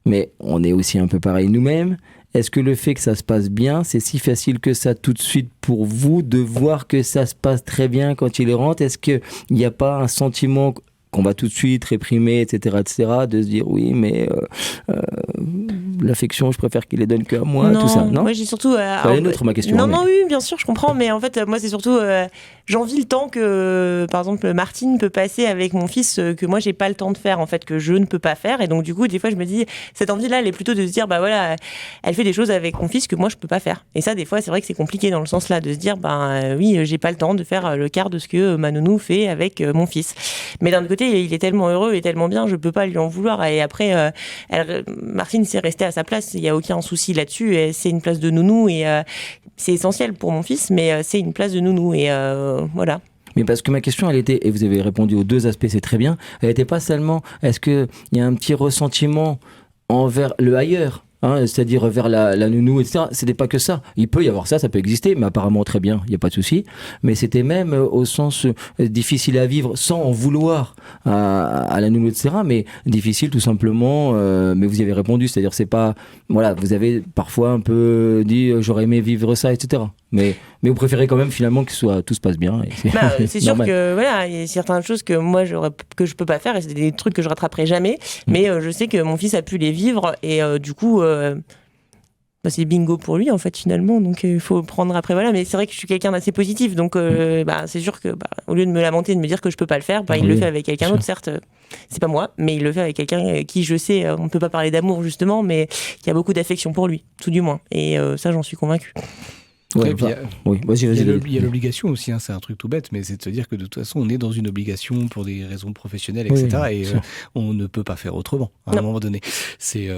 Speaker 4: mais on est aussi un peu pareil nous-mêmes. Est-ce que le fait que ça se passe bien, c'est si facile que ça tout de suite pour vous de voir que ça se passe très bien quand il rentre? Est-ce qu'il n'y a pas un sentiment qu'on va tout de suite réprimer, etc., de se dire oui, mais l'affection, je préfère qu'il les donne qu'à moi, tout ça, non?
Speaker 7: Moi, j'ai surtout...
Speaker 4: elle est neutre, ma question.
Speaker 7: Non, oui, bien sûr, je comprends, mais en fait, moi, c'est surtout... j'envie le temps que, par exemple, Martine peut passer avec mon fils, que moi, j'ai pas le temps de faire, en fait, que je ne peux pas faire, et donc, du coup, des fois, je me dis, cette envie-là, elle est plutôt de se dire, elle fait des choses avec mon fils que moi, je peux pas faire. Et ça, des fois, c'est vrai que c'est compliqué dans le sens-là, de se dire, oui, j'ai pas le temps de faire le quart de ce que ma nounou fait avec mon fils. Mais d'un autre côté, il est tellement heureux et tellement bien, je peux pas lui en vouloir. Et après, Martine s'est restée à sa place, il y a aucun souci là-dessus. C'est une place de nounou et c'est essentiel pour mon fils, mais c'est une place de nounou et voilà.
Speaker 4: Mais parce que ma question, elle était, et vous avez répondu aux 2 aspects, c'est très bien, elle n'était pas seulement, est-ce qu'il y a un petit ressentiment envers le ailleurs, c'est-à-dire vers la nounou, etc. C'était pas que ça. Il peut y avoir ça peut exister, mais apparemment très bien, il n'y a pas de souci. Mais c'était même au sens difficile à vivre sans en vouloir à la nounou, etc. Mais difficile tout simplement, mais vous y avez répondu, c'est-à-dire c'est pas... Voilà, vous avez parfois un peu dit j'aurais aimé vivre ça, etc. Mais vous préférez quand même finalement que tout se passe bien. Et
Speaker 7: c'est sûr que voilà, il y a certaines choses que moi que je peux pas faire et c'est des trucs que je rattraperai jamais. Mais je sais que mon fils a pu les vivre et du coup c'est bingo pour lui en fait finalement. Donc il faut prendre après voilà. Mais c'est vrai que je suis quelqu'un d'assez positif, donc c'est sûr que au lieu de me lamenter, de me dire que je peux pas le faire, il le fait avec quelqu'un d'autre. Certes, c'est pas moi, mais il le fait avec quelqu'un qui je sais, on ne peut pas parler d'amour justement, mais qui a beaucoup d'affection pour lui, tout du moins. Et ça, j'en suis convaincue.
Speaker 5: Ouais, il y a l'obligation aussi, c'est un truc tout bête, mais c'est de se dire que de toute façon on est dans une obligation pour des raisons professionnelles, etc. et on ne peut pas faire autrement à un moment donné. C'est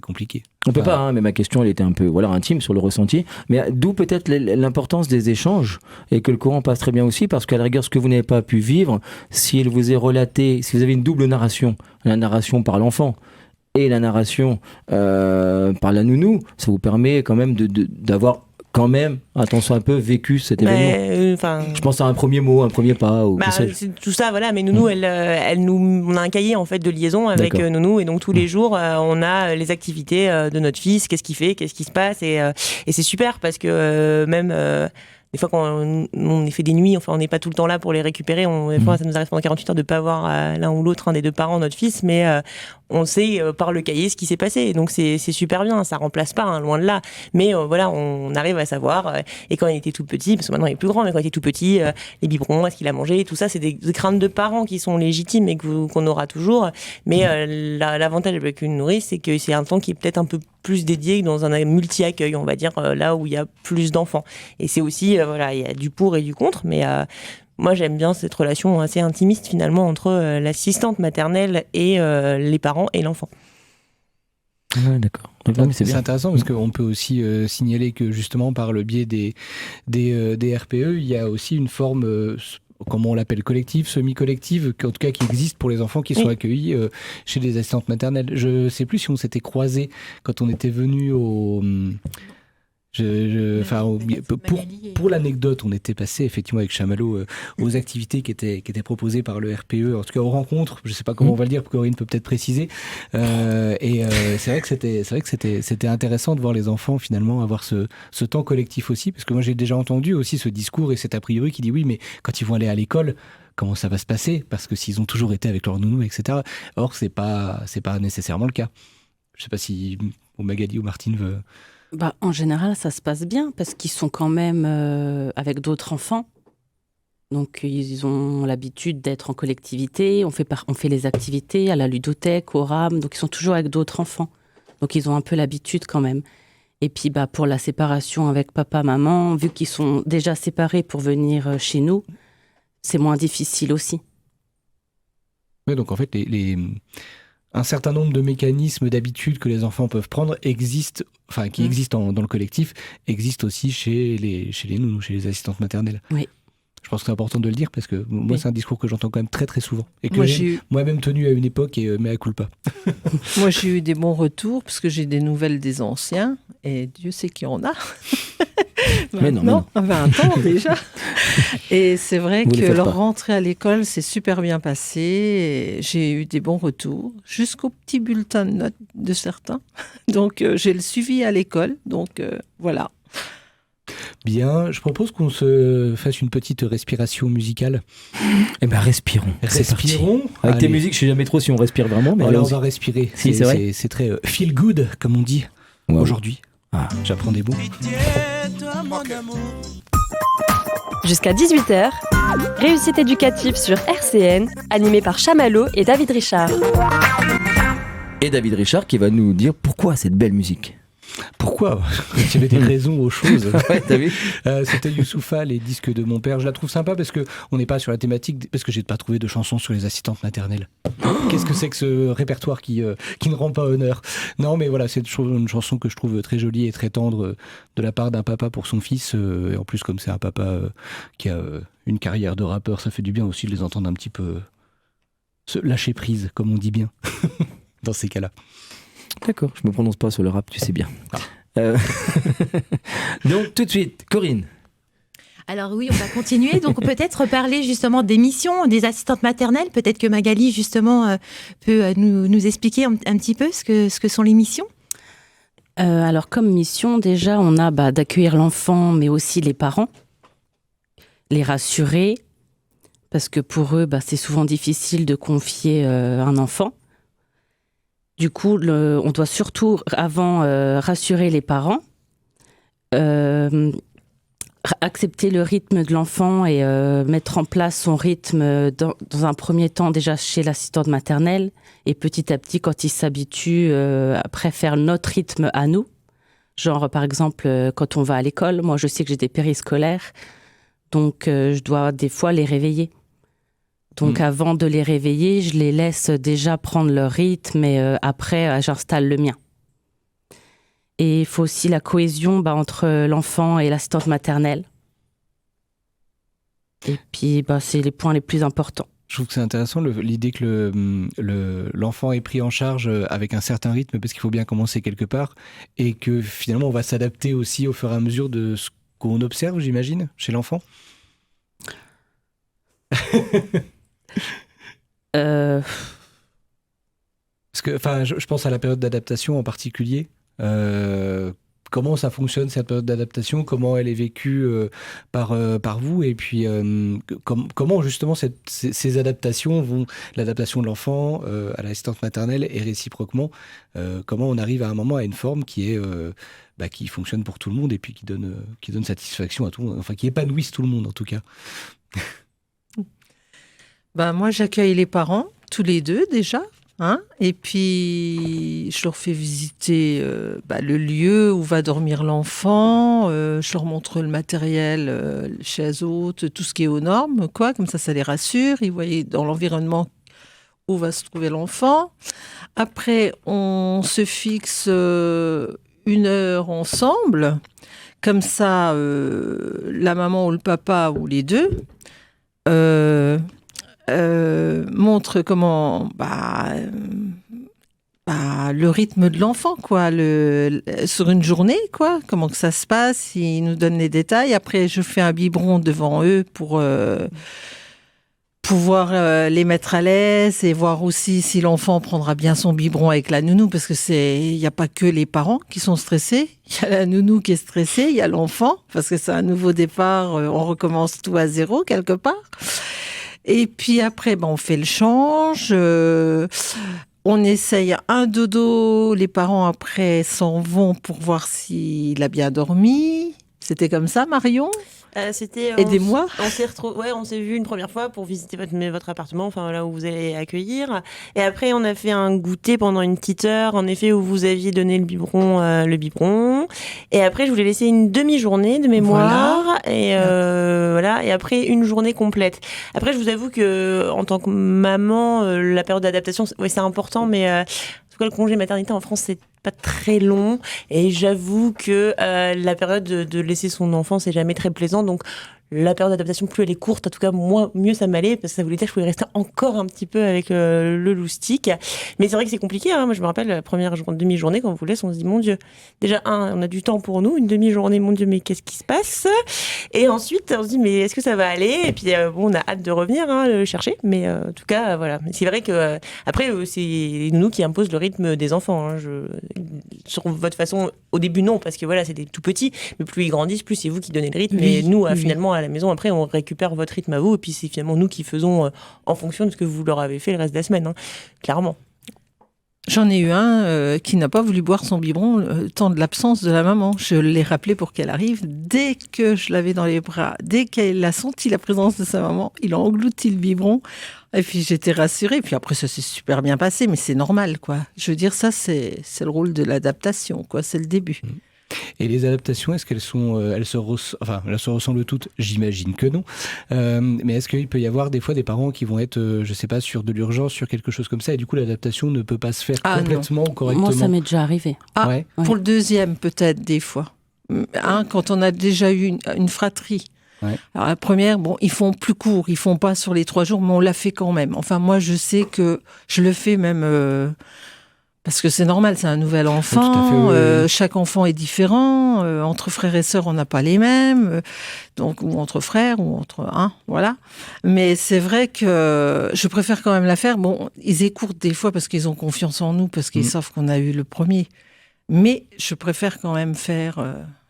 Speaker 5: compliqué.
Speaker 4: On peut pas, mais ma question elle était un peu intime sur le ressenti, mais d'où peut-être l'importance des échanges et que le courant passe très bien aussi, parce qu'à la rigueur ce que vous n'avez pas pu vivre, si il vous est relaté, si vous avez une double narration, la narration par l'enfant et la narration par la nounou, ça vous permet quand même d'avoir quand même, attention un peu, vécu cet événement. Je pense à un premier mot, un premier pas. Ou
Speaker 7: c'est tout ça, voilà. Mais Nounou, on a un cahier en fait de liaison avec Nounou, et donc tous les jours, on a les activités de notre fils, qu'est-ce qu'il fait, qu'est-ce qui se passe, et c'est super parce que même. Des fois, quand on fait des nuits, on n'est pas tout le temps là pour les récupérer. Des fois, ça nous arrive pendant 48 heures de ne pas voir l'un ou l'autre, un des 2 parents, notre fils, mais on sait par le cahier ce qui s'est passé. Et donc, c'est super bien. Ça ne remplace pas, loin de là. Mais voilà, on arrive à savoir. Et quand il était tout petit, parce que maintenant il est plus grand, mais quand il était tout petit, les biberons, est-ce qu'il a mangé, tout ça, c'est des craintes de parents qui sont légitimes et qu'on aura toujours. Mais l'avantage avec une nourrice, c'est que c'est un temps qui est peut-être un peu plus dédié que dans un multi-accueil, on va dire, là où il y a plus d'enfants. Et c'est aussi, il y a du pour et du contre, mais moi j'aime bien cette relation assez intimiste finalement entre l'assistante maternelle et les parents et l'enfant.
Speaker 4: Ouais, d'accord.
Speaker 5: C'est intéressant parce qu'on peut aussi signaler que justement par le biais des RPE, il y a aussi une forme... comment on l'appelle, collective, semi-collective, en tout cas qui existe pour les enfants qui sont accueillis chez des assistantes maternelles. Je ne sais plus si on s'était croisés quand on était venu Pour l'anecdote, on était passé effectivement avec Chamallow aux activités qui étaient proposées par le RPE, en tout cas aux rencontres. Je ne sais pas comment on va le dire, Corinne peut peut-être préciser. C'est vrai que c'était intéressant de voir les enfants finalement avoir ce temps collectif aussi, parce que moi j'ai déjà entendu aussi ce discours et cet a priori qui dit oui, mais quand ils vont aller à l'école, comment ça va se passer? Parce que s'ils ont toujours été avec leur nounou, etc. Or, c'est pas nécessairement le cas. Je ne sais pas si Magali ou Martine veut...
Speaker 1: En général, ça se passe bien parce qu'ils sont quand même avec d'autres enfants. Donc, ils ont l'habitude d'être en collectivité. On fait les activités à la ludothèque, au RAM. Donc, ils sont toujours avec d'autres enfants. Donc, ils ont un peu l'habitude quand même. Et puis, pour la séparation avec papa, maman, vu qu'ils sont déjà séparés pour venir chez nous, c'est moins difficile aussi.
Speaker 5: Oui, donc en fait, un certain nombre de mécanismes d'habitude que les enfants peuvent prendre existent dans le collectif, existent aussi chez les nounous, chez les assistantes maternelles.
Speaker 1: Oui.
Speaker 5: Je pense que c'est important de le dire parce que moi, c'est un discours que j'entends quand même très très souvent et que
Speaker 8: moi,
Speaker 5: j'ai moi-même tenu à une époque et mea culpa.
Speaker 8: Moi, j'ai eu des bons retours parce que j'ai des nouvelles des anciens et Dieu sait qu'il y en a. Maintenant, 20 ans déjà. Et c'est vrai que leur rentrée à l'école s'est super bien passée. J'ai eu des bons retours jusqu'au petit bulletin de notes de certains. Donc, j'ai le suivi à l'école. Donc, voilà.
Speaker 5: Bien, je propose qu'on se fasse une petite respiration musicale.
Speaker 4: Eh ben respirons. Avec tes musiques, je sais jamais trop si on respire vraiment, mais
Speaker 5: on va respirer.
Speaker 4: Si, c'est vrai.
Speaker 5: C'est très feel good, comme on dit aujourd'hui. J'apprends des mots.
Speaker 3: Jusqu'à 18h, réussite éducative sur RCN, animé par Chamallow et David Richard.
Speaker 4: Et David Richard qui va nous dire pourquoi cette belle musique.
Speaker 5: Pourquoi? Il y avait des raisons aux choses.
Speaker 4: Ouais, t'as vu?
Speaker 5: C'était Youssoupha, les disques de mon père. Je la trouve sympa parce qu'on n'est pas sur la thématique, parce que j'ai pas trouvé de chansons sur les assistantes maternelles. Qu'est-ce que c'est que ce répertoire qui ne rend pas honneur? Non, mais voilà, c'est une chanson que je trouve très jolie et très tendre de la part d'un papa pour son fils. Et en plus, comme c'est un papa qui a une carrière de rappeur, ça fait du bien aussi de les entendre un petit peu se lâcher prise, comme on dit bien, dans ces cas-là.
Speaker 4: D'accord, je me prononce pas sur le rap, tu sais bien. Donc tout de suite, Corinne.
Speaker 6: Alors oui, on va continuer. Donc peut-être parler justement des missions des assistantes maternelles. Peut-être que Magali justement peut nous expliquer un petit peu ce que sont les missions.
Speaker 1: Alors comme mission, déjà, on a d'accueillir l'enfant, mais aussi les parents, les rassurer, parce que pour eux, c'est souvent difficile de confier un enfant. Du coup, on doit surtout, avant, rassurer les parents, accepter le rythme de l'enfant et mettre en place son rythme dans un premier temps déjà chez l'assistante maternelle et petit à petit, quand il s'habitue, après faire notre rythme à nous. Genre, par exemple, quand on va à l'école, moi je sais que j'ai des périscolaires, donc je dois des fois les réveiller. Donc avant de les réveiller, je les laisse déjà prendre leur rythme et après, j'installe le mien. Et il faut aussi la cohésion entre l'enfant et l'assistante maternelle. Et puis, c'est les points les plus importants.
Speaker 5: Je trouve que c'est intéressant l'idée que l'enfant est pris en charge avec un certain rythme parce qu'il faut bien commencer quelque part et que finalement on va s'adapter aussi au fur et à mesure de ce qu'on observe, j'imagine, chez l'enfant. Parce que, je pense à la période d'adaptation en particulier. Comment ça fonctionne cette période d'adaptation? Comment elle est vécue par vous? Et puis comment justement ces adaptations vont, l'adaptation de l'enfant à l'assistante maternelle et réciproquement, comment on arrive à un moment à une forme qui est qui fonctionne pour tout le monde et puis qui donne satisfaction à tout le monde, enfin qui épanouisse tout le monde en tout cas.
Speaker 8: Moi, j'accueille les parents, tous les deux déjà. Et puis, je leur fais visiter le lieu où va dormir l'enfant. Je leur montre le matériel, chaises hautes, tout ce qui est aux normes, comme ça les rassure. Ils voient dans l'environnement où va se trouver l'enfant. Après, on se fixe 1 heure ensemble. Comme ça, la maman ou le papa ou les deux montre comment Le rythme de l'enfant, quoi, sur une journée, quoi, comment que ça se passe, ils nous donnent les détails. Après, je fais un biberon devant eux pour pouvoir les mettre à l'aise et voir aussi si l'enfant prendra bien son biberon avec la nounou, parce que il n'y a pas que les parents qui sont stressés, il y a la nounou qui est stressée, il y a l'enfant, parce que c'est un nouveau départ, on recommence tout à zéro quelque part. Et puis après, on fait le change, on essaye un dodo, les parents après s'en vont pour voir s'il a bien dormi. C'était comme ça, Marion ? Aidez-moi.
Speaker 7: On s'est vu une première fois pour visiter votre appartement, enfin là où vous allez accueillir. Et après, on a fait un goûter pendant une petite heure, en effet, où vous aviez donné le biberon. Et après, je voulais laisser une demi-journée de mémoire. Voilà. Et après, une journée complète. Après, je vous avoue que, en tant que maman, la période d'adaptation, c'est important, mais en tout cas, le congé maternité en France, c'est pas très long, et j'avoue que la période de laisser son enfant, c'est jamais très plaisant, donc la période d'adaptation, plus elle est courte, en tout cas mieux ça m'allait, parce que ça voulait dire que je pouvais rester encore un petit peu avec le loustic. Mais c'est vrai que c'est compliqué, hein. Moi je me rappelle la première demi-journée, quand on vous laisse, on se dit mon Dieu, déjà on a du temps pour nous, une demi-journée, mon Dieu, mais qu'est-ce qui se passe? Et ensuite on se dit mais est-ce que ça va aller? Et puis on a hâte de revenir le chercher, mais en tout cas voilà. C'est vrai que après c'est les nounous qui imposent le rythme des enfants, hein. Sur votre façon, au début non, parce que voilà, c'est des tout petits, mais plus ils grandissent, plus c'est vous qui donnez le rythme, et nous finalement à la maison après on récupère votre rythme à vous, et puis c'est finalement nous qui faisons en fonction de ce que vous leur avez fait le reste de la semaine, hein, clairement.
Speaker 8: J'en ai eu un qui n'a pas voulu boire son biberon le temps de l'absence de la maman. Je l'ai rappelé pour qu'elle arrive. Dès que je l'avais dans les bras, dès qu'elle a senti la présence de sa maman, il a englouti le biberon. Et puis j'étais rassurée. Puis après ça s'est super bien passé, mais c'est normal, quoi. Je veux dire, ça c'est le rôle de l'adaptation, quoi. C'est le début.
Speaker 5: Et les adaptations, est-ce qu'elles se ressemblent toutes? J'imagine que non. Mais est-ce qu'il peut y avoir des fois des parents qui vont être, je sais pas, sur de l'urgence, sur quelque chose comme ça, et du coup l'adaptation ne peut pas se faire complètement, correctement?
Speaker 1: Moi, ça m'est déjà arrivé.
Speaker 8: Ouais. Pour le deuxième, peut-être des fois. Quand on a déjà eu une fratrie. Ouais. Alors la première, ils font plus court, ils font pas sur les 3 jours, mais on l'a fait quand même. Enfin, moi, je sais que je le fais même. Parce que c'est normal, c'est un nouvel enfant, oui. Chaque enfant est différent, entre frères et sœurs on n'a pas les mêmes, donc ou entre frères, ou entre voilà. Mais c'est vrai que je préfère quand même la faire. Ils écourtent des fois parce qu'ils ont confiance en nous, parce qu'ils savent qu'on a eu le premier. Mais je préfère quand même faire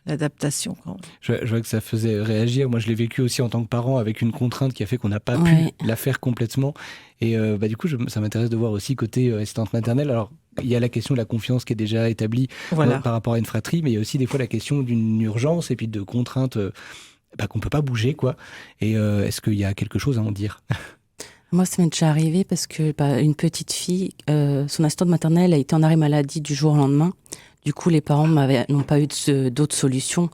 Speaker 8: l'adaptation. Quand même.
Speaker 5: Je vois que ça faisait réagir. Moi je l'ai vécu aussi en tant que parent, avec une contrainte qui a fait qu'on n'a pas pu la faire complètement. Et du coup, ça m'intéresse de voir aussi côté assistante maternelle. Alors, il y a la question de la confiance qui est déjà établie par rapport à une fratrie, mais il y a aussi des fois la question d'une urgence et puis de contraintes qu'on ne peut pas bouger, quoi. Et est-ce qu'il y a quelque chose à en dire?
Speaker 1: Moi, ça m'est déjà arrivé parce que une petite fille, son assistante maternelle a été en arrêt maladie du jour au lendemain. Du coup, les parents n'ont pas eu d'autres solutions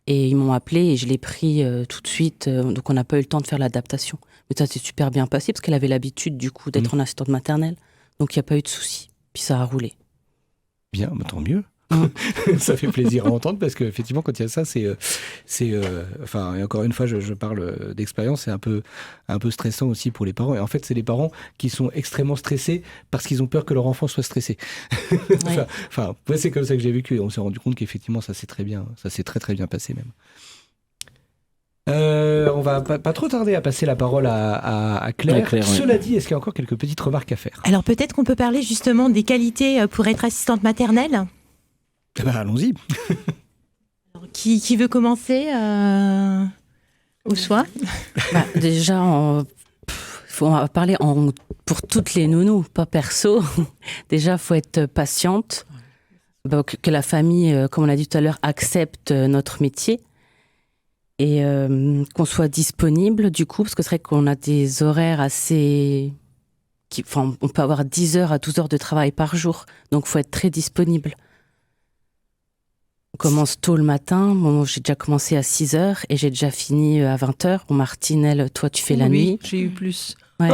Speaker 1: et ils m'ont appelé et je l'ai pris tout de suite. Donc, on n'a pas eu le temps de faire l'adaptation. Mais ça s'est super bien passé parce qu'elle avait l'habitude du coup d'être en assistante maternelle. Donc, il n'y a pas eu de souci. Puis ça a roulé.
Speaker 5: Bien, tant mieux. Ça fait plaisir à entendre parce qu'effectivement, quand il y a ça, et encore une fois, je parle d'expérience, c'est un peu stressant aussi pour les parents. Et en fait, c'est les parents qui sont extrêmement stressés parce qu'ils ont peur que leur enfant soit stressé. C'est comme ça que j'ai vécu et on s'est rendu compte qu'effectivement, ça s'est très très bien passé même. On va pas trop tarder à passer la parole à Claire. Cela dit, est-ce qu'il y a encore quelques petites remarques à faire?
Speaker 6: Alors peut-être qu'on peut parler justement des qualités pour être assistante maternelle.
Speaker 5: Allons-y.
Speaker 6: Qui veut commencer au choix?
Speaker 1: Déjà, on va parler pour toutes les nounous, pas perso. Déjà, il faut être patiente, que la famille, comme on l'a dit tout à l'heure, accepte notre métier. Et qu'on soit disponible du coup, parce que c'est vrai qu'on a des horaires assez... on peut avoir 10 heures à 12 heures de travail par jour, donc il faut être très disponible. On commence tôt le matin, j'ai déjà commencé à 6 heures et j'ai déjà fini à 20 heures. Martine, elle, toi tu fais la nuit.
Speaker 8: J'ai eu plus.
Speaker 1: Ouais.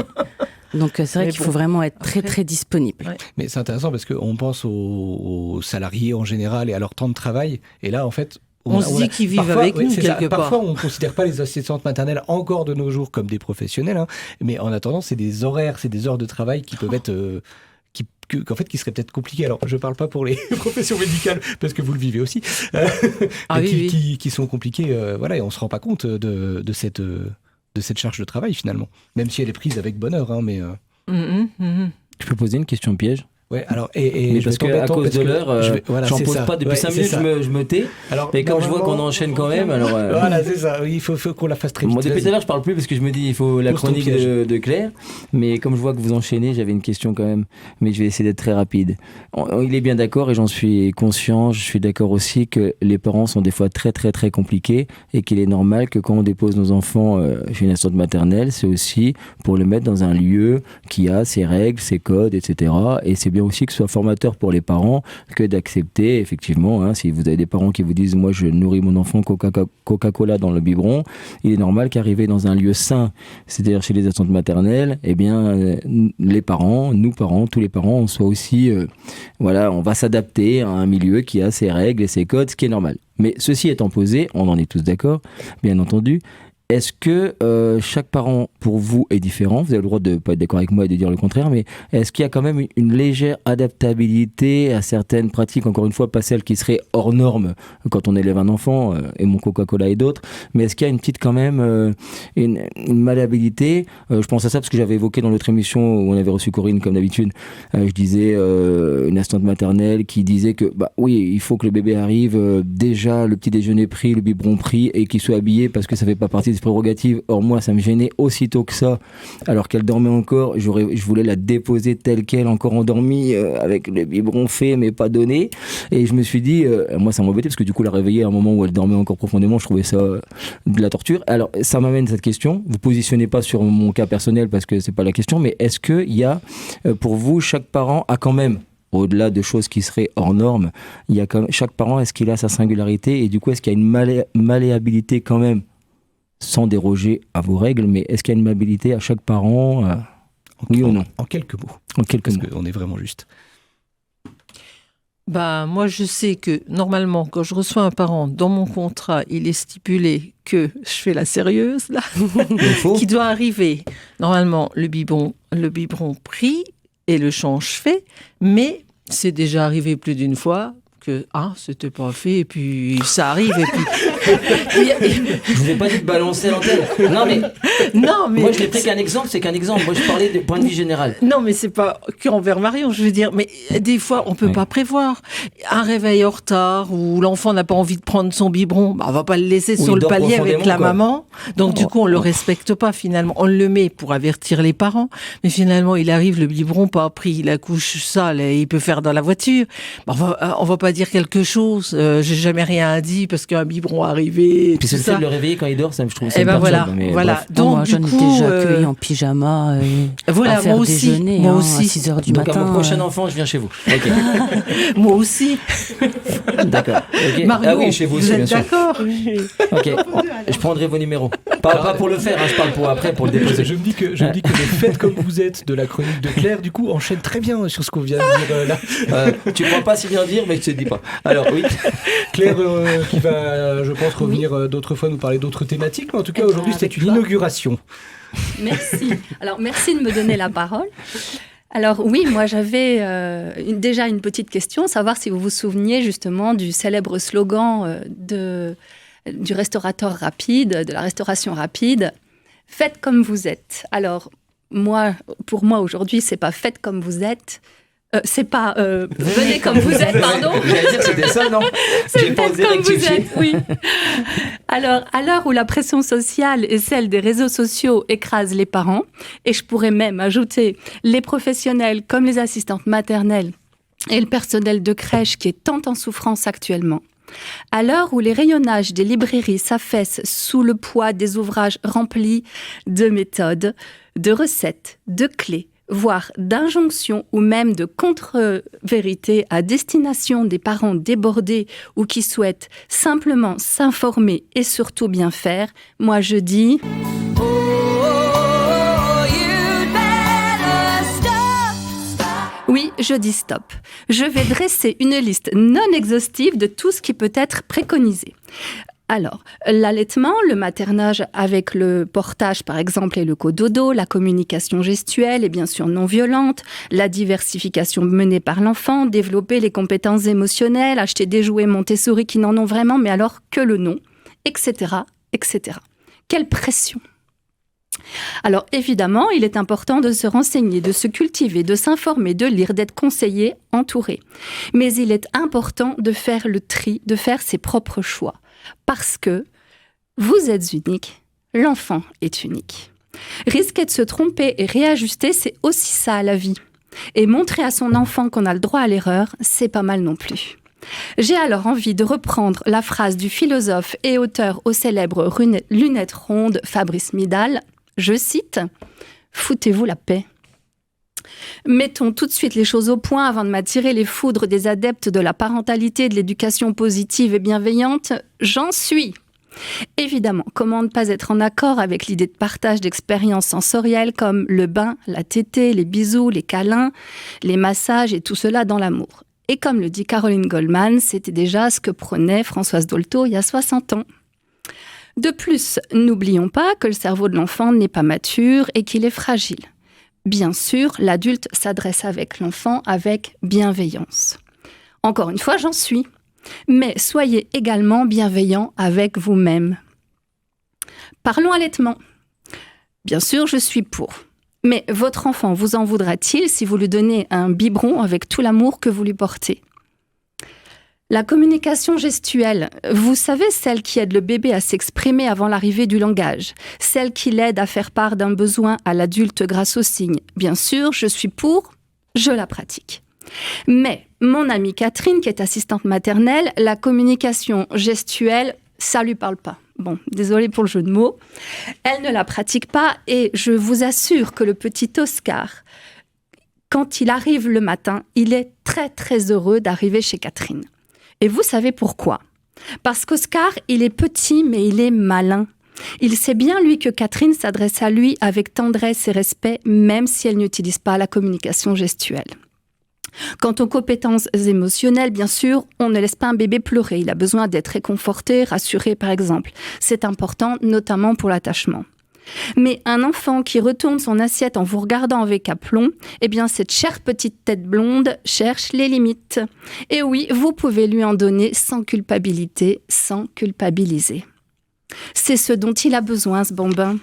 Speaker 1: Donc c'est vrai qu'il faut vraiment être très très disponible.
Speaker 5: Ouais. Mais c'est intéressant parce qu'on pense aux salariés en général et à leur temps de travail, et là en fait...
Speaker 8: On se dit qu'ils vivent avec nous quelque part.
Speaker 5: Parfois, on ne considère pas les assistantes maternelles encore de nos jours comme des professionnels, mais en attendant, c'est des horaires, c'est des heures de travail qui peuvent être qu'en fait, qui serait peut-être compliqué. Alors, je parle pas pour les professions médicales, parce que vous le vivez aussi, qui sont compliquées, voilà, et on se rend pas compte de cette charge de travail, finalement. Même si elle est prise avec bonheur, hein, mais...
Speaker 4: Je peux poser une question piège?
Speaker 5: Ouais, alors, mais
Speaker 4: parce qu'à cause de l'heure, j'en pose pas depuis 5 minutes, je me tais. Alors, mais comme je vois qu'on enchaîne quand même, alors.
Speaker 5: Voilà, c'est ça. Il faut qu'on la fasse très vite.
Speaker 4: Moi, depuis tout à l'heure, je parle plus parce que je me dis il faut la chronique de Claire. Mais comme je vois que vous enchaînez, j'avais une question quand même. Mais je vais essayer d'être très rapide. Il est bien d'accord et j'en suis conscient. Je suis d'accord aussi que les parents sont des fois très très très compliqués et qu'il est normal que quand on dépose nos enfants chez une assistante maternelle, c'est aussi pour le mettre dans un lieu qui a ses règles, ses codes, etc. Et c'est bien aussi que ce soit formateur pour les parents que d'accepter effectivement, hein, si vous avez des parents qui vous disent moi je nourris mon enfant Coca-Cola dans le biberon, il est normal qu'arriver dans un lieu sain, c'est-à-dire chez les assistantes maternelles, eh bien les parents, nous parents, tous les parents, on soit aussi voilà, on va s'adapter à un milieu qui a ses règles et ses codes, ce qui est normal. Mais ceci étant posé, on en est tous d'accord, bien entendu. Est-ce que chaque parent, pour vous, est différent? Vous avez le droit de ne pas être d'accord avec moi et de dire le contraire, mais est-ce qu'il y a quand même une légère adaptabilité à certaines pratiques, encore une fois, pas celles qui seraient hors normes quand on élève un enfant, et mon Coca-Cola et d'autres, mais est-ce qu'il y a une petite quand même, une malléabilité? Je pense à ça parce que j'avais évoqué dans l'autre émission où on avait reçu Corinne, comme d'habitude, je disais une assistante maternelle qui disait que, bah oui, il faut que le bébé arrive, déjà le petit déjeuner pris, le biberon pris, et qu'il soit habillé parce que ça fait pas partie des prérogatives. Or moi ça me gênait aussitôt que ça, alors qu'elle dormait encore, je voulais la déposer telle qu'elle, encore endormie, avec le biberon fait mais pas donné, et je me suis dit moi ça m'embêtait parce que du coup la réveiller à un moment où elle dormait encore profondément, je trouvais ça de la torture. Alors ça m'amène cette question, vous positionnez pas sur mon cas personnel parce que c'est pas la question, mais est-ce que il y a pour vous, chaque parent a quand même, au-delà de choses qui seraient hors normes, il y a quand même, chaque parent, est-ce qu'il a sa singularité, et du coup est-ce qu'il y a une malléabilité quand même, sans déroger à vos règles, mais est-ce qu'il y a une malléabilité à chaque parent, oui ou non?
Speaker 5: En quelques mots.
Speaker 4: En quelques mots.
Speaker 5: Parce qu'on est vraiment juste.
Speaker 8: Bah, moi, je sais que normalement, quand je reçois un parent, dans mon contrat, il est stipulé que je fais la sérieuse, là, qui doit arriver. Normalement, le biberon pris et le change fait, mais c'est déjà arrivé plus d'une fois que c'était pas fait, et puis ça arrive, et puis
Speaker 4: je vous ai pas dit de balancer l'antenne. Non mais moi je l'ai pris qu'un exemple, c'est qu'un exemple. Moi je parlais de point de vue général.
Speaker 8: Non mais c'est pas qu'envers Marion, je veux dire, mais des fois on peut pas prévoir un réveil en retard ou l'enfant n'a pas envie de prendre son biberon, on va pas le laisser sur le palier avec la maman, donc du coup on le respecte pas finalement, on le met pour avertir les parents, mais finalement il arrive, le biberon pas pris, la couche sale, et il peut faire dans la voiture, on va pas dire quelque chose, j'ai jamais rien dit parce qu'un biberon arrivé.
Speaker 4: Puis c'est le fait de le réveiller quand il dort, ça je trouve ça.
Speaker 8: Et ben voilà.
Speaker 1: Donc moi j'en ai déjà accueilli en pyjama.
Speaker 8: Voilà,
Speaker 1: à faire
Speaker 8: moi aussi.
Speaker 1: Déjeuner,
Speaker 8: moi
Speaker 1: aussi. À 6h du matin.
Speaker 4: Donc à mon prochain enfant, je viens chez vous. Okay.
Speaker 8: Moi aussi.
Speaker 4: D'accord. Okay.
Speaker 8: Marion,
Speaker 4: oui, chez vous aussi,
Speaker 8: êtes
Speaker 4: bien
Speaker 8: d'accord?
Speaker 4: Ok. Je prendrai vos numéros. Pas pour le faire, je parle pour après, pour le déposer.
Speaker 5: Je me dis que le fait comme vous êtes de la chronique de Claire, du coup, enchaîne très bien sur ce qu'on vient de dire là.
Speaker 4: Tu crois pas si bien dire, mais je te dis pas. Alors oui,
Speaker 5: Claire qui va, je pense, revenir d'autres fois nous parler d'autres thématiques, mais en tout cas aujourd'hui c'était une inauguration.
Speaker 9: Merci. Alors merci de me donner la parole. Alors oui, moi j'avais déjà une petite question, savoir si vous vous souveniez justement du célèbre slogan du restaurateur rapide, de la restauration rapide, « Faites comme vous êtes ». Alors pour moi aujourd'hui, c'est pas « Faites comme vous êtes ». C'est pas venez comme vous êtes, pardon.
Speaker 4: J'allais dire c'était ça, non?
Speaker 9: C'est faites comme vous êtes, oui. Alors, à l'heure où la pression sociale et celle des réseaux sociaux écrasent les parents, et je pourrais même ajouter les professionnels comme les assistantes maternelles et le personnel de crèche qui est tant en souffrance actuellement, à l'heure où les rayonnages des librairies s'affaissent sous le poids des ouvrages remplis de méthodes, de recettes, de clés, voire d'injonctions ou même de contre-vérités à destination des parents débordés ou qui souhaitent simplement s'informer et surtout bien faire, moi je dis... Oui, je dis stop. Je vais dresser une liste non exhaustive de tout ce qui peut être préconisé. Alors, l'allaitement, le maternage avec le portage par exemple et le cododo, la communication gestuelle et bien sûr non violente, la diversification menée par l'enfant, développer les compétences émotionnelles, acheter des jouets Montessori qui n'en ont vraiment mais alors que le nom, etc., etc. Quelle pression! Alors évidemment, il est important de se renseigner, de se cultiver, de s'informer, de lire, d'être conseillé, entouré. Mais il est important de faire le tri, de faire ses propres choix. Parce que vous êtes unique, l'enfant est unique. Risquer de se tromper et réajuster, c'est aussi ça la vie. Et montrer à son enfant qu'on a le droit à l'erreur, c'est pas mal non plus. J'ai alors envie de reprendre la phrase du philosophe et auteur aux célèbres lunettes rondes Fabrice Midal. Je cite « Foutez-vous la paix ». Mettons tout de suite les choses au point avant de m'attirer les foudres des adeptes de la parentalité, de l'éducation positive et bienveillante. J'en suis. Évidemment, comment ne pas être en accord avec l'idée de partage d'expériences sensorielles comme le bain, la tétée, les bisous, les câlins, les massages et tout cela dans l'amour. Et comme le dit Caroline Goldman, c'était déjà ce que prônait Françoise Dolto il y a 60 ans. De plus, n'oublions pas que le cerveau de l'enfant n'est pas mature et qu'il est fragile. Bien sûr, l'adulte s'adresse avec l'enfant avec bienveillance. Encore une fois, j'en suis. Mais soyez également bienveillant avec vous-même. Parlons allaitement. Bien sûr, je suis pour. Mais votre enfant vous en voudra-t-il si vous lui donnez un biberon avec tout l'amour que vous lui portez ? La communication gestuelle, vous savez, celle qui aide le bébé à s'exprimer avant l'arrivée du langage, celle qui l'aide à faire part d'un besoin à l'adulte grâce aux signes. Bien sûr, je suis pour, je la pratique. Mais mon amie Catherine, qui est assistante maternelle, la communication gestuelle, ça lui parle pas. Bon, désolée pour le jeu de mots. Elle ne la pratique pas et je vous assure que le petit Oscar, quand il arrive le matin, il est très très heureux d'arriver chez Catherine. Et vous savez pourquoi ? Parce qu'Oscar, il est petit, mais il est malin. Il sait bien, lui, que Catherine s'adresse à lui avec tendresse et respect, même si elle n'utilise pas la communication gestuelle. Quant aux compétences émotionnelles, bien sûr, on ne laisse pas un bébé pleurer. Il a besoin d'être réconforté, rassuré, par exemple. C'est important, notamment pour l'attachement. Mais un enfant qui retourne son assiette en vous regardant avec aplomb, eh bien cette chère petite tête blonde cherche les limites. Et oui, vous pouvez lui en donner sans culpabilité, sans culpabiliser. C'est ce dont il a besoin, ce bambin.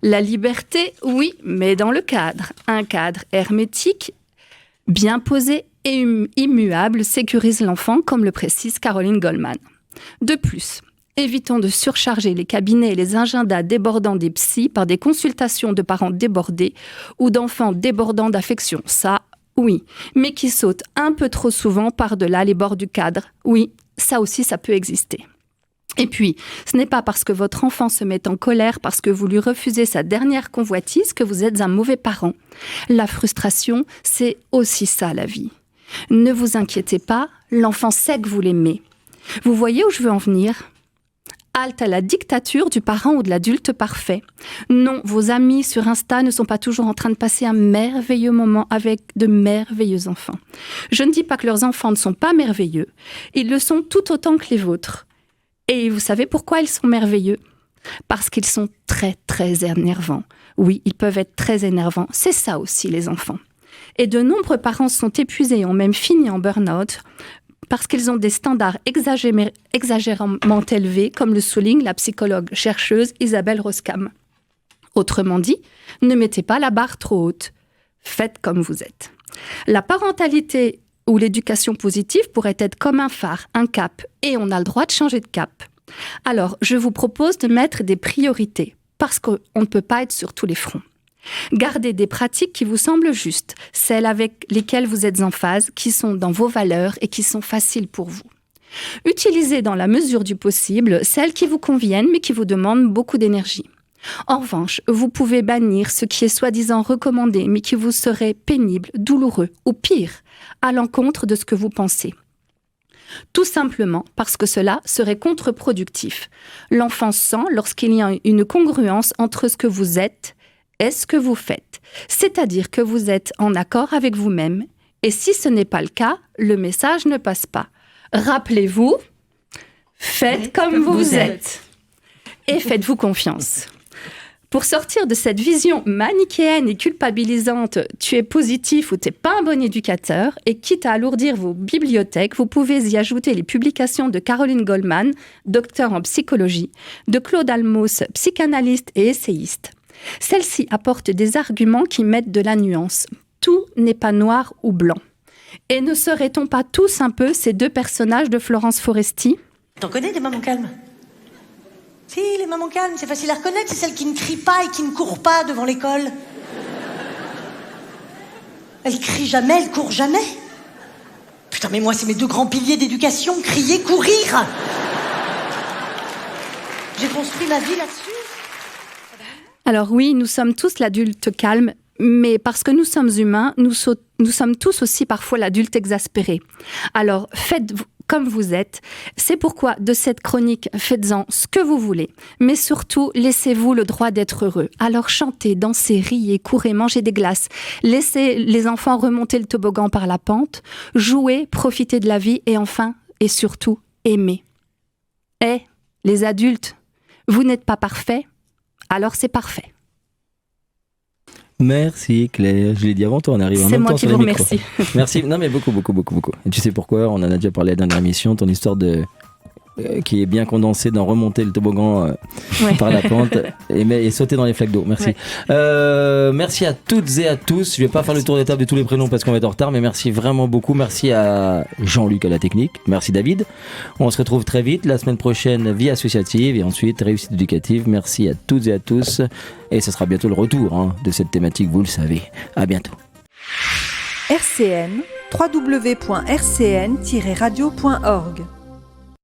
Speaker 9: La liberté, oui, mais dans le cadre. Un cadre hermétique, bien posé et immuable sécurise l'enfant, comme le précise Caroline Goldman. De plus, évitons de surcharger les cabinets et les agendas débordants des psys par des consultations de parents débordés ou d'enfants débordants d'affection. Ça, oui, mais qui sautent un peu trop souvent par-delà les bords du cadre. Oui, ça aussi, ça peut exister. Et puis, ce n'est pas parce que votre enfant se met en colère parce que vous lui refusez sa dernière convoitise que vous êtes un mauvais parent. La frustration, c'est aussi ça la vie. Ne vous inquiétez pas, l'enfant sait que vous l'aimez. Vous voyez où je veux en venir ? Halte à la dictature du parent ou de l'adulte parfait. Non, vos amis sur Insta ne sont pas toujours en train de passer un merveilleux moment avec de merveilleux enfants. Je ne dis pas que leurs enfants ne sont pas merveilleux. Ils le sont tout autant que les vôtres. Et vous savez pourquoi ils sont merveilleux ? Parce qu'ils sont très, très énervants. Oui, ils peuvent être très énervants. C'est ça aussi, les enfants. Et de nombreux parents sont épuisés et ont même fini en burn-out parce qu'ils ont des standards exagérément élevés, comme le souligne la psychologue chercheuse Isabelle Roskam. Autrement dit, ne mettez pas la barre trop haute. Faites comme vous êtes. La parentalité ou l'éducation positive pourrait être comme un phare, un cap, et on a le droit de changer de cap. Alors, je vous propose de mettre des priorités, parce qu'on ne peut pas être sur tous les fronts. Gardez des pratiques qui vous semblent justes, celles avec lesquelles vous êtes en phase, qui sont dans vos valeurs et qui sont faciles pour vous. Utilisez dans la mesure du possible celles qui vous conviennent mais qui vous demandent beaucoup d'énergie. En revanche, vous pouvez bannir ce qui est soi-disant recommandé mais qui vous serait pénible, douloureux ou pire, à l'encontre de ce que vous pensez. Tout simplement parce que cela serait contre-productif. L'enfant sent lorsqu'il y a une congruence entre ce que vous êtes et ce que vous faites. C'est-à-dire que vous êtes en accord avec vous-même. Et si ce n'est pas le cas, le message ne passe pas. Rappelez-vous, Faites comme vous êtes. Et faites-vous confiance. Pour sortir de cette vision manichéenne et culpabilisante, tu es positif ou tu n'es pas un bon éducateur, et quitte à alourdir vos bibliothèques, vous pouvez y ajouter les publications de Caroline Goldman, docteur en psychologie, de Claude Almos, psychanalyste et essayiste. Celle-ci apporte des arguments qui mettent de la nuance. Tout n'est pas noir ou blanc. Et ne serait-on pas tous un peu ces deux personnages de Florence Foresti ?
Speaker 10: T'en connais des mamans calmes ? Si, les mamans calmes, c'est facile à reconnaître, c'est celles qui ne crient pas et qui ne courent pas devant l'école. Elles crient jamais, elles courent jamais. Putain, mais moi, c'est mes deux grands piliers d'éducation, crier, courir. J'ai construit ma vie là-dessus.
Speaker 9: Alors oui, nous sommes tous l'adulte calme, mais parce que nous sommes humains, nous sommes tous aussi parfois l'adulte exaspéré. Alors faites comme vous êtes. C'est pourquoi de cette chronique, faites-en ce que vous voulez. Mais surtout, laissez-vous le droit d'être heureux. Alors chantez, dansez, riez, courez, mangez des glaces. Laissez les enfants remonter le toboggan par la pente. Jouez, profitez de la vie et enfin, et surtout, aimez. Les adultes, vous n'êtes pas parfaits, alors c'est parfait.
Speaker 4: Merci Claire, je l'ai dit avant toi, on arrive en même temps sur les micros. C'est moi qui vous remercie. Merci, non mais beaucoup. Et tu sais pourquoi, on en a déjà parlé à la dernière émission, ton histoire de qui est bien condensée dans remonter le toboggan par la pente et sauter dans les flaques d'eau. Merci. Ouais. Merci à toutes et à tous. Je vais pas faire le tour des tables de tous les prénoms parce qu'on va être en retard, mais merci vraiment beaucoup. Merci à Jean-Luc à la technique. Merci David. On se retrouve très vite la semaine prochaine, vie associative et ensuite réussite éducative. Merci à toutes et à tous. Et ce sera bientôt le retour de cette thématique, vous le savez. À bientôt.
Speaker 2: RCN, www.rcn-radio.org